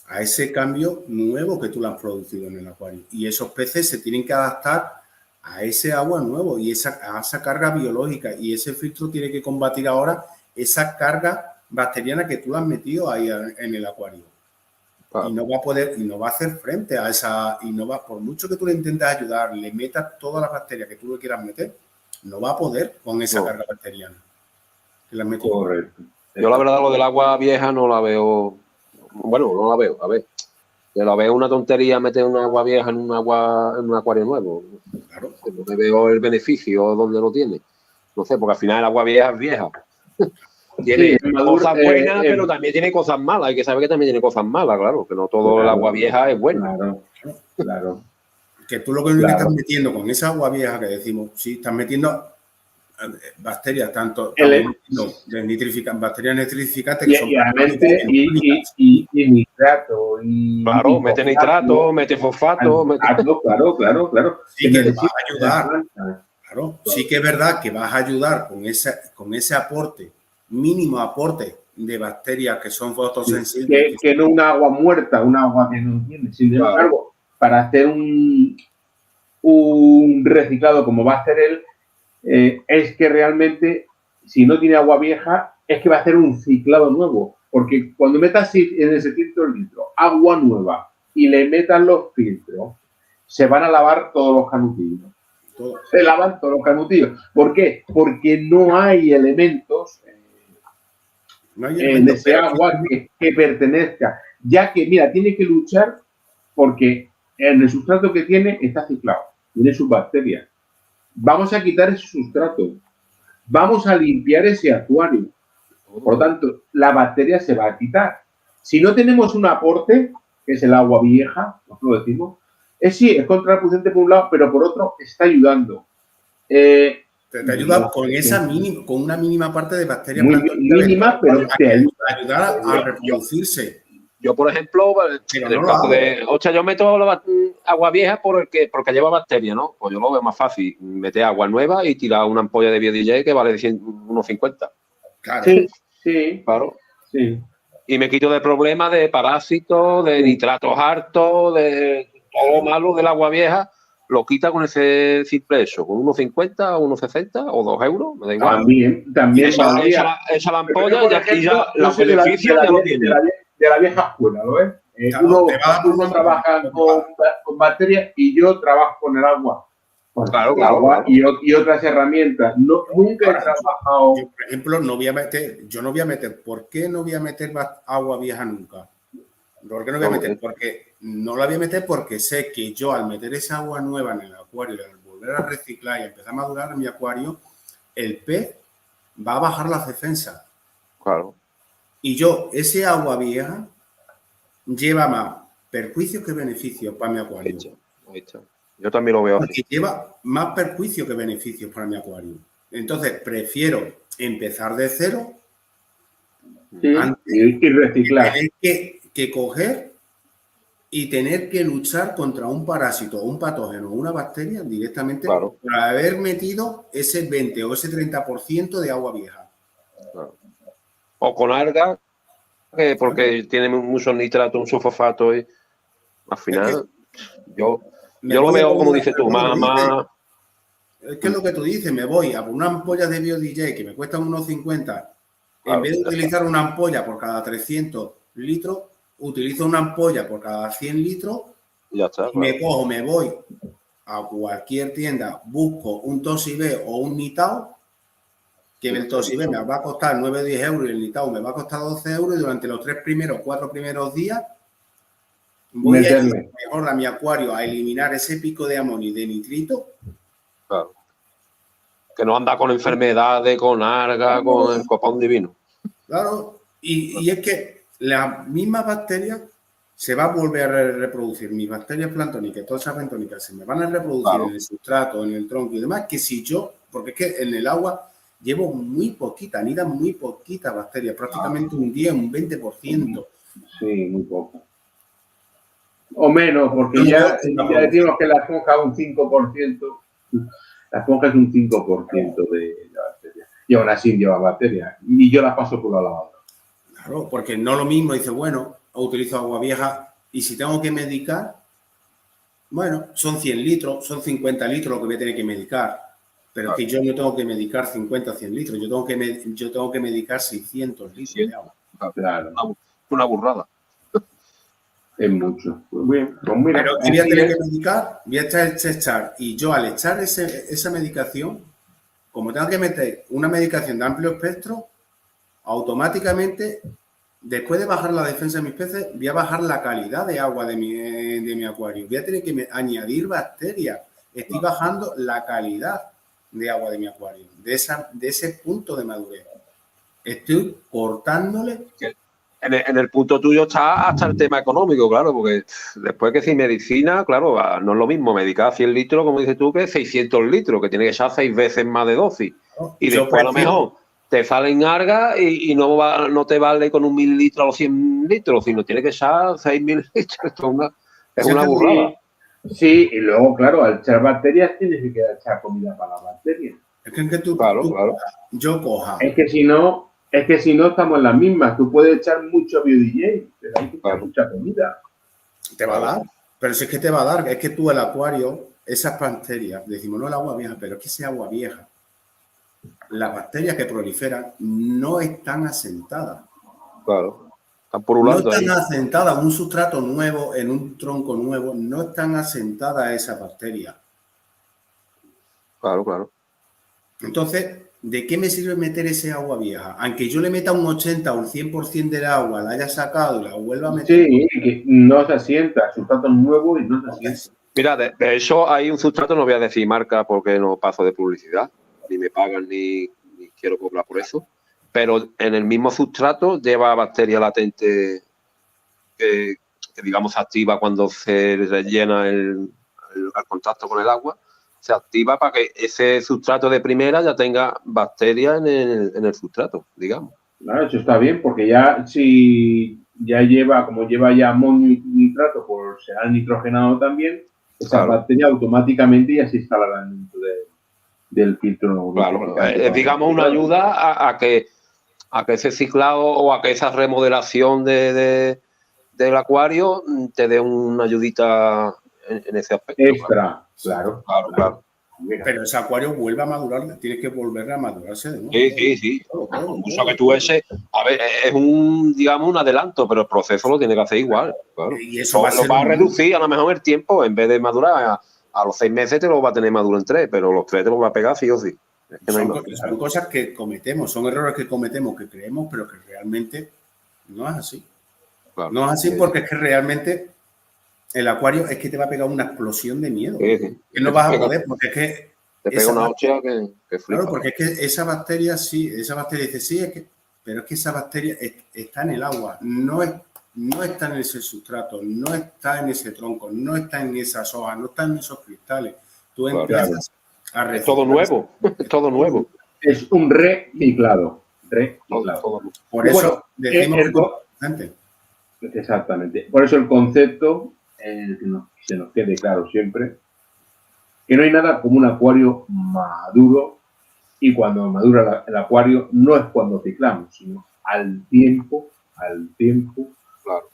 a ese cambio nuevo que tú le has producido en el acuario. Y esos peces se tienen que adaptar a ese agua nuevo y a esa carga biológica. Y ese filtro tiene que combatir ahora esa carga bacteriana que tú le has metido ahí en el acuario. Claro. Y no va a poder, y no va a hacer frente a esa, y no va, por mucho que tú le intentes ayudar, le metas todas las bacterias que tú le quieras meter, no va a poder con esa carga bacteriana que le has metido. Correcto. Yo la verdad lo del agua vieja no la veo, bueno, no la veo, a ver, yo la veo una tontería meter una agua vieja en un acuario nuevo. Claro. No veo el beneficio donde lo tiene. No sé, porque al final el agua vieja es vieja. Tiene cosas buenas, pero también tiene cosas malas. Hay que saber que también tiene cosas malas, claro, que no todo el agua vieja es buena. Claro. Que tú lo que estás metiendo con esa agua vieja que decimos, sí, estás metiendo bacterias, tanto bacterias nitrificantes que son y nitrato. Claro, mete nitrato, mete fosfato. Claro. Sí que te va a ayudar. Claro, sí que es verdad que vas a ayudar con ese aporte, mínimo aporte de bacterias que son fotosensibles. Que no una agua muerta, una agua que no tiene. Sin embargo, para hacer un reciclado como va a hacer él, es que realmente, si no tiene agua vieja, es que va a hacer un ciclado nuevo. Porque cuando metas en ese filtro agua nueva y le metas los filtros, se van a lavar todos los canutillos. Se lavan todos los canutillos. ¿Por qué? Porque no hay elementos en ese agua que pertenezca. Ya que, mira, tiene que luchar porque en el sustrato que tiene está ciclado. Tiene sus bacterias. Vamos a quitar ese sustrato. Vamos a limpiar ese acuario. Por lo tanto, la bacteria se va a quitar. Si no tenemos un aporte, que es el agua vieja, lo decimos, sí, es contraproducente por un lado, pero por otro está ayudando. Te ayuda con una mínima parte de bacterias. Mínima, pero te ayuda a reproducirse. Yo, por ejemplo, yo meto agua vieja porque lleva bacterias, ¿no? Pues yo lo veo más fácil, meter agua nueva y tirar una ampolla de BioDJ que vale unos 50. Claro. Sí. Claro. Sí. Y me quito de problemas de parásitos, de nitratos hartos, de todo lo malo del agua vieja, lo quita con ese simple eso, con unos 50 o unos 60 o 2 euros, me da igual. También echa la ampolla y ya los beneficios ya lo tiene. De la vieja escuela, ¿lo ves? Uno trabaja con bacterias y yo trabajo con el agua. Claro. Y otras herramientas. Nunca he trabajado. Yo, por ejemplo, ¿por qué no voy a meter agua vieja nunca? ¿Por qué no voy a meter? Porque no la voy a meter porque sé que yo al meter esa agua nueva en el acuario, al volver a reciclar y empezar a madurar en mi acuario, el pez va a bajar las defensas. Claro. Y ese agua vieja lleva más perjuicios que beneficios para mi acuario. Ahí está. Yo también lo veo así. Porque lleva más perjuicios que beneficios para mi acuario. Entonces, prefiero empezar de cero antes y reciclar. de tener que coger y tener que luchar contra un parásito, un patógeno, una bacteria directamente por haber metido ese 20 o ese 30% de agua vieja. Claro. O con algas, porque tiene muchos nitratos, mucho fosfato y al final yo lo veo como dices tú, más... Es que es lo que tú dices, me voy a por una ampolla de BioDJ que me cuestan unos 50, en vez de utilizar una ampolla por cada 300 litros, utilizo una ampolla por cada 100 litros ya está, y me cojo, me voy a cualquier tienda, busco un Tosibé o un Nitao, que el Tosibé me va a costar 9 o 10 euros y el Nitao me va a costar 12 euros y durante los 4 primeros días voy a ir mejor a mi acuario a eliminar ese pico de amonio y de nitrito. Claro. Que no anda con enfermedades, con algas, con el copón divino. Claro, y es que las mismas bacterias se van a volver a reproducir. Mis bacterias planctónicas, todas esas bentónicas, se me van a reproducir en el sustrato, en el tronco y demás, que si yo, porque es que en el agua llevo muy poquita, anidan muy poquitas bacterias, prácticamente un 10, un 20%. Sí, muy poco. O menos, porque ya decimos que la esponja es un 5%. La esponja es un 5% de la bacteria. Y aún así lleva bacterias. Y yo las paso por la lavadora. Claro, porque no lo mismo, dice, bueno, utilizo agua vieja y si tengo que medicar, bueno, son 100 litros, son 50 litros lo que voy a tener que medicar. Pero es que yo no tengo que medicar 50 o 100 litros, yo tengo que medicar 600 litros de agua. Claro. Una burrada. Es mucho. Pues bien, pues mira, pero voy a tener que medicar, voy a echar, y yo al echar esa medicación, como tengo que meter una medicación de amplio espectro, automáticamente, después de bajar la defensa de mis peces, voy a bajar la calidad de agua de mi acuario. Voy a tener que añadir bacterias. Estoy bajando la calidad de agua de mi acuario, de ese punto de madurez. Estoy cortándole... En el punto tuyo está hasta el tema económico, claro, porque después que si medicina, claro, no es lo mismo medicar 100 litros, como dices tú, que 600 litros, que tiene que echar 6 veces más de dosis. Y después a lo mejor te salen algas y no te vale con 1.000 litros o 100 litros, sino tiene que echar 6.000 litros. Esto es una burrada. Sí, y luego, claro, al echar bacterias tienes que echar comida para las bacterias. Es que tú, claro. Yo coja. Es que si no estamos en las mismas. Tú puedes echar mucho BioDJ, pero hay que echar mucha comida. Te va a dar. Pero si es que te va a dar, es que tú el acuario, esas bacterias, decimos no el agua vieja, pero es que ese agua vieja, las bacterias que proliferan no están asentadas. Claro. Están purulando no están asentadas en un sustrato nuevo, en un tronco nuevo, no están asentadas esas bacterias. Claro. Entonces, ¿de qué me sirve meter ese agua vieja? Aunque yo le meta un 80 o un 100% del agua, la haya sacado y la vuelva a meter. Sí, que no se asienta, sustrato nuevo y no se asienta. Mira, de hecho hay un sustrato, no voy a decir marca porque no paso de publicidad, ni me pagan ni quiero cobrar por eso, pero en el mismo sustrato lleva bacteria latente que digamos se activa cuando se rellena al contacto con el agua, se activa para que ese sustrato de primera ya tenga bacterias en el sustrato, digamos. Claro, eso está bien, porque ya si ya lleva ya amonio y nitrato, pues será nitrogenado también, esas bacterias automáticamente ya se instalarán dentro del filtro. Claro, digamos una ayuda a que ese ciclado o a que esa remodelación del acuario te dé una ayudita en ese aspecto. Extra, claro. Pero ese acuario vuelve a madurar, tienes que volver a madurarse de nuevo. Sí. Incluso que tú ese, a ver, es un adelanto, pero el proceso lo tiene que hacer igual. Claro. Y eso lo va a reducir a lo mejor el tiempo, en vez de madurar a los 6 meses te lo va a tener maduro en 3, pero los 3 te lo va a pegar sí o sí. Es que son cosas que cometemos, son errores que cometemos, que creemos, pero que realmente no es así. Claro. No es así porque es que realmente el acuario es que te va a pegar una explosión de miedo. Sí. Que no vas a poder, porque es que... Te pega una hostia que flipa. Claro, porque es que esa bacteria dice, sí, pero es que esa bacteria está en el agua, no es no está en ese sustrato, no está en ese tronco, no está en esas hojas, no está en esos cristales. Tú empiezas a reciclar. Es todo nuevo, es todo nuevo. Es un reciclado. Reciclado. Por eso decimos que es importante. Exactamente. Por eso el concepto, que se nos quede claro siempre, que no hay nada como un acuario maduro, y cuando madura el acuario no es cuando ciclamos, sino al tiempo Claro.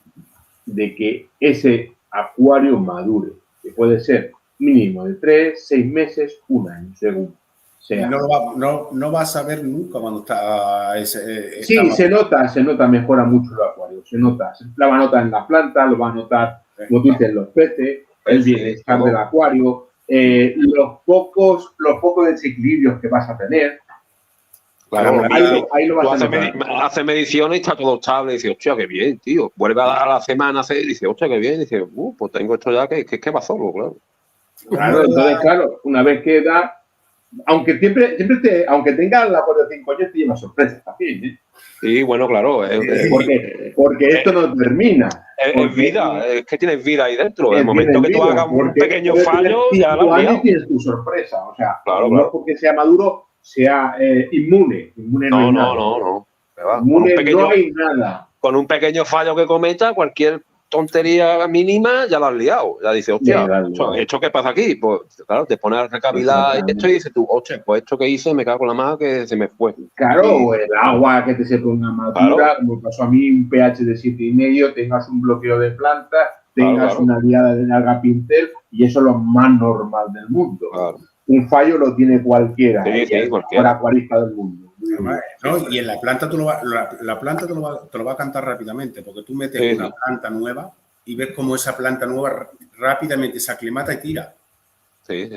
de que ese acuario madure, que puede ser mínimo de 3, 6 meses, 1 año, según sea. No vas a ver nunca cuando está Sí, se nota, mejora mucho el acuario, se nota. La va a notar en la planta, lo va a notar, como tú dices, los peces, el bienestar del acuario, los pocos desequilibrios que vas a tener. Claro, ahí lo vas a notar. Hace mediciones y está todo estable. Y dice, hostia, qué bien, tío. Vuelve a dar a la semana y dice, hostia, qué bien. Y dice, pues tengo esto ya que va solo, claro. Claro, entonces, claro, una vez que da, aunque aunque tengas la acuario de 5 años, te lleva sorpresas también, ¿eh? Sí, bueno, claro. Porque esto no termina. Es vida, es que tienes vida ahí dentro. En el momento que tú hagas un pequeño fallo, ya la has liado. Tienes tu sorpresa. O sea, claro, no porque sea maduro, sea inmune. Inmune no hay nada. No. Inmune no hay nada. Con un pequeño fallo que cometa, cualquier tontería mínima, ya la has liado. Ya dices, hostia, ¿esto qué pasa aquí? Pues claro, te pones a recavilar esto y dices tú, hostia, pues esto que hice me cago en la mano que se me fue. Claro, o el agua que te se ponga madura, como pasó a mí, un pH de 7,5, tengas un bloqueo de planta, tengas una liada de alga pincel, y eso es lo más normal del mundo. Claro. Un fallo lo tiene cualquiera, cualquiera. Acuarista del mundo. ¿No? Y en la planta la planta te lo va a cantar rápidamente, porque tú metes una planta nueva y ves cómo esa planta nueva rápidamente se aclimata y tira. Sí.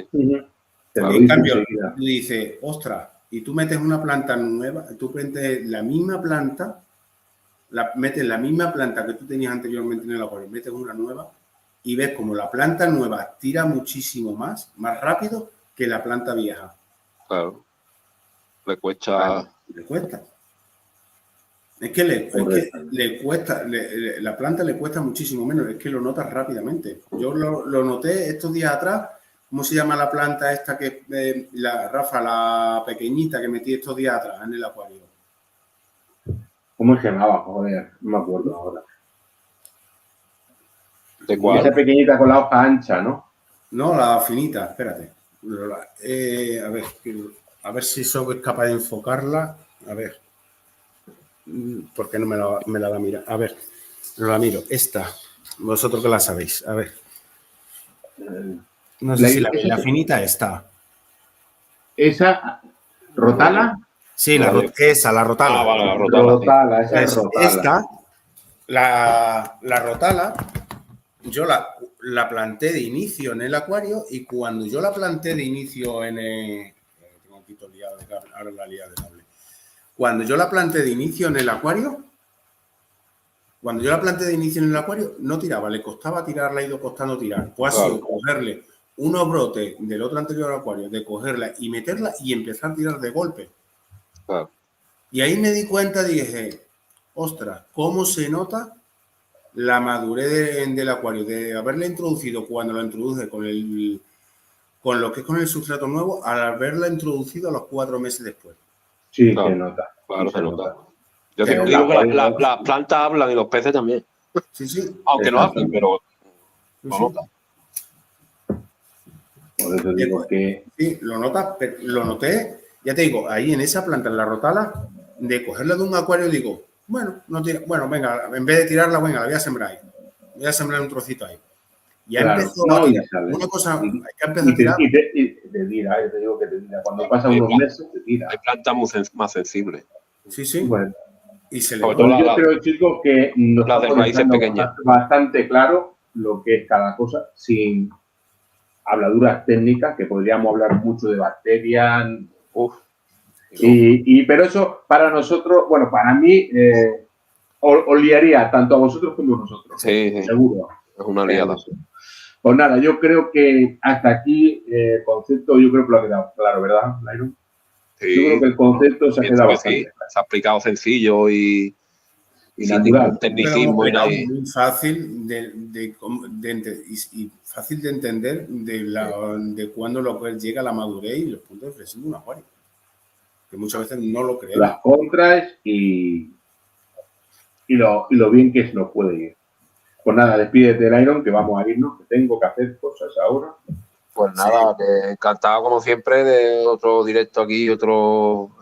En cambio, tú dices, ostras, y tú metes una planta nueva, tú metes la misma planta, metes la misma planta que tú tenías anteriormente en el acuario, metes una nueva y ves como la planta nueva tira muchísimo más rápido que la planta vieja. Claro. Le cuesta. Es que le cuesta, la planta le cuesta muchísimo menos, es que lo notas rápidamente. Yo lo noté estos días atrás. ¿Cómo se llama la planta esta que Rafa, la pequeñita que metí estos días atrás en el acuario? ¿Cómo se llamaba? Joder, no me acuerdo ahora. ¿De cuál? Esa pequeñita con la hoja ancha, ¿no? No, la finita, espérate. A ver si soy capaz de enfocarla. A ver. Porque no me la va a mirar. A ver, no la miro. Esta. Vosotros que la sabéis. A ver. No sé si la finita está. ¿Esa? ¿Rotala? Sí, la rotala. Vale, la rotala. Esa es rotala. Esta, la rotala, yo la planté de inicio en el acuario, y cuando yo la planté de inicio en el... Tengo un poquito liado de cable, ahora la liado de cable. Cuando yo la planté de inicio en el acuario, no tiraba, le costaba tirar, le ha ido costando tirar. Pues ha sido cogerle unos brotes del otro anterior acuario, de cogerla y meterla y empezar a tirar de golpe. Claro. Y ahí me di cuenta, dije, ostras, ¿cómo se nota la madurez del acuario? De haberla introducido cuando la introduje con lo que es con el sustrato nuevo, al haberla introducido a los 4 meses después. Sí, claro, se nota. Claro, se nota. Yo te digo que las plantas hablan y los peces también. Sí. Aunque no hablen, pero lo nota. Por eso digo que... Sí, lo noté, ya te digo, ahí en esa planta, en la rotala, de cogerla de un acuario, digo, venga, en vez de tirarla, venga, la voy a sembrar ahí. Voy a sembrar un trocito ahí. Ya empezó a tirar. Una cosa, hay que empezar a tirar. Y te tira, te digo que te tira. Cuando pasan unos meses, te tira. Hay plantas más sensibles. Sí. Bueno. Y se le yo creo, chicos, que nos la de raíces pequeñas. Bastante claro lo que es cada cosa, sin habladuras técnicas, que podríamos hablar mucho de bacterias. Pero eso para nosotros, bueno, para mí, os liaría tanto a vosotros como a nosotros. Sí. Seguro. Es una liada. Pues nada, yo creo que hasta aquí el concepto, yo creo que lo ha quedado claro, ¿verdad, Lyron? Sí. Yo creo que el concepto se ha quedado bastante claro. Se ha explicado sencillo y y sin natural. ningún tecnicismo y nada. Muy fácil y fácil de entender de cuándo lo que llega a la madurez y los puntos de inflexión de un acuario. Que muchas veces no lo creemos. Las contras y lo bien que se nos puede ir. Pues nada, despídete, Iron, que vamos a irnos, que tengo que hacer cosas ahora. Pues nada, que encantado como siempre de otro directo aquí, otra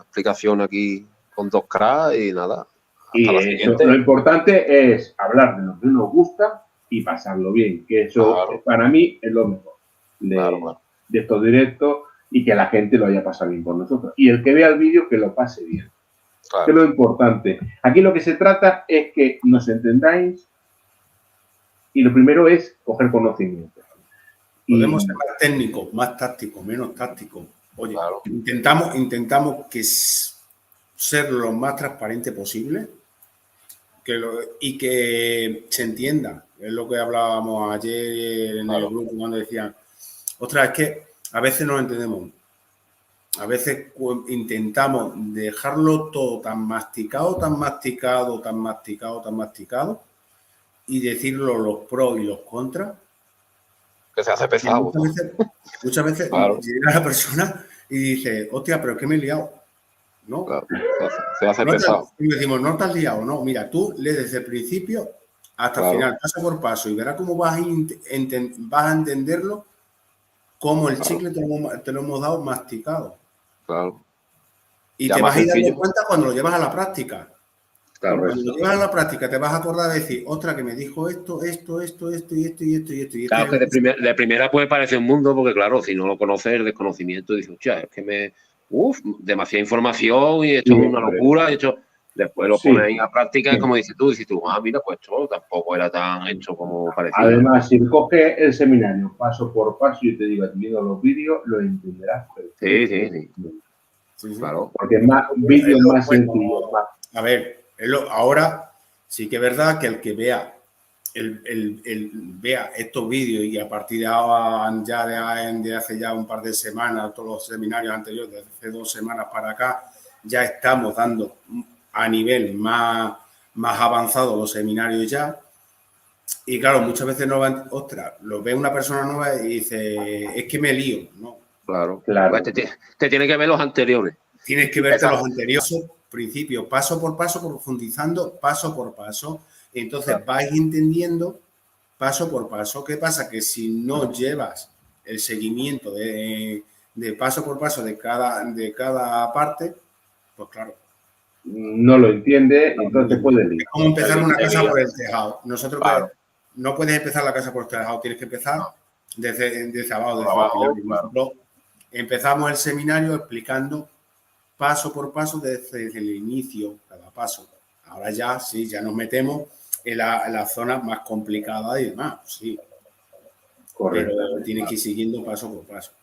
explicación aquí con 2 cracks y nada. Y eso, lo importante es hablar de lo que nos gusta y pasarlo bien, que eso para mí es lo mejor de estos directos y que la gente lo haya pasado bien con nosotros. Y el que vea el vídeo, que lo pase bien. Claro. Que es lo importante. Aquí lo que se trata es que nos entendáis y lo primero es coger conocimiento. Podemos ser más técnicos, más tácticos, menos tácticos. Oye, intentamos que ser lo más transparente posible y que se entienda. Es lo que hablábamos ayer en el grupo cuando decían, ostras, es que a veces no entendemos. A veces intentamos dejarlo todo tan masticado y decirlo los pros y los contras. Que se hace pesado. Muchas veces llega la persona y dice, hostia, pero es que me he liado. ¿No? Claro, se hace pesado. Y decimos, no te has liado, no. Mira, tú lees desde el principio hasta el final, paso por paso, y verás cómo vas a entenderlo, como el chicle te lo hemos dado masticado. Claro. Y ya te vas a ir dando cuenta cuando lo llevas a la práctica. Claro, cuando lo llevas a la práctica te vas a acordar de decir, ostras, que me dijo esto. Claro, que de primera puede parecer un mundo, porque claro, si no lo conoces, el desconocimiento, dices, hostia, es que demasiada información y esto es una locura, y esto, después lo pones ahí a práctica y como dices tú, mira, pues esto tampoco era tan hecho como parecía. Además, si coges el seminario paso por paso y te digo, viendo los vídeos, lo entenderás. Sí, claro. Porque más vídeos más sencillos. A ver, ahora sí que es verdad que el que vea vea estos vídeos y a partir de ahora, de hace ya un par de semanas, todos los seminarios anteriores, de hace 2 semanas para acá, ya estamos dando a nivel más avanzado los seminarios ya. Y claro, muchas veces lo ve una persona nueva y dice, es que me lío, ¿no? Claro. Pues te tiene que ver los anteriores. Tienes que verte los anteriores principios, paso por paso, profundizando paso por paso. Entonces vais entendiendo paso por paso. ¿Qué pasa? Que si no llevas el seguimiento de paso por paso de cada parte, pues claro. No lo entiende, entonces puede ir. Es como empezar una casa por el tejado. Nosotros no puedes empezar la casa por el tejado, tienes que empezar desde abajo. Nosotros empezamos el seminario explicando paso por paso desde el inicio, cada paso. Ahora ya nos metemos en la zona más complicada y demás, sí. Correcto. Pero tienes que ir siguiendo paso por paso.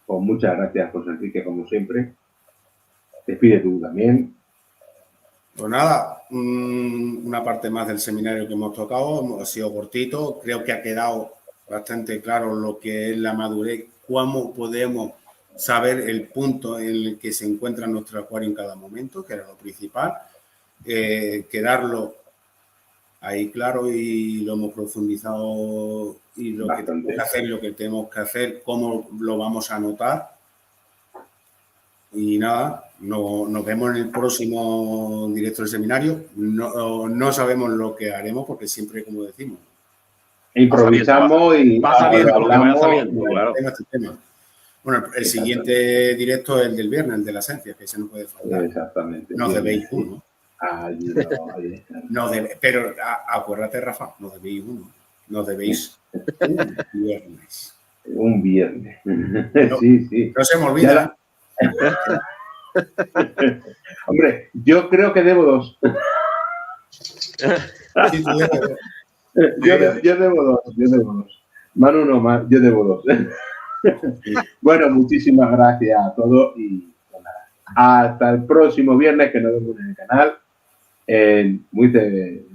Pues muchas gracias, José Enrique, como siempre. Despide tú también. Pues nada, una parte más del seminario que hemos tocado, ha sido cortito, creo que ha quedado bastante claro lo que es la madurez, cómo podemos saber el punto en el que se encuentra nuestro acuario en cada momento, que era lo principal, quedarlo ahí claro y lo hemos profundizado y lo que tenemos que hacer, cómo lo vamos a anotar. Y nada, nos vemos en el próximo directo del seminario. No sabemos lo que haremos porque siempre, como decimos, improvisamos y hablamos. Claro. Bueno, el siguiente directo es el del viernes, el de la esencia, que se no puede faltar. Exactamente. Nos debéis uno. Pero acuérdate, Rafa, nos debéis uno. Nos debéis un viernes. Un viernes. Sí. No se me olvida. Hombre, yo creo que debo 2. Yo debo 2. Manu no más, yo debo 2. Bueno, muchísimas gracias a todos y hasta el próximo viernes que nos vemos en el canal. Muy de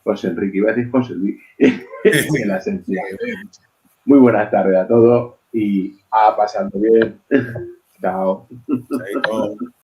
José Enrique, iba a decir José Luis, en la esencia. Muy buenas tardes a todos y a pasando bien. Chao.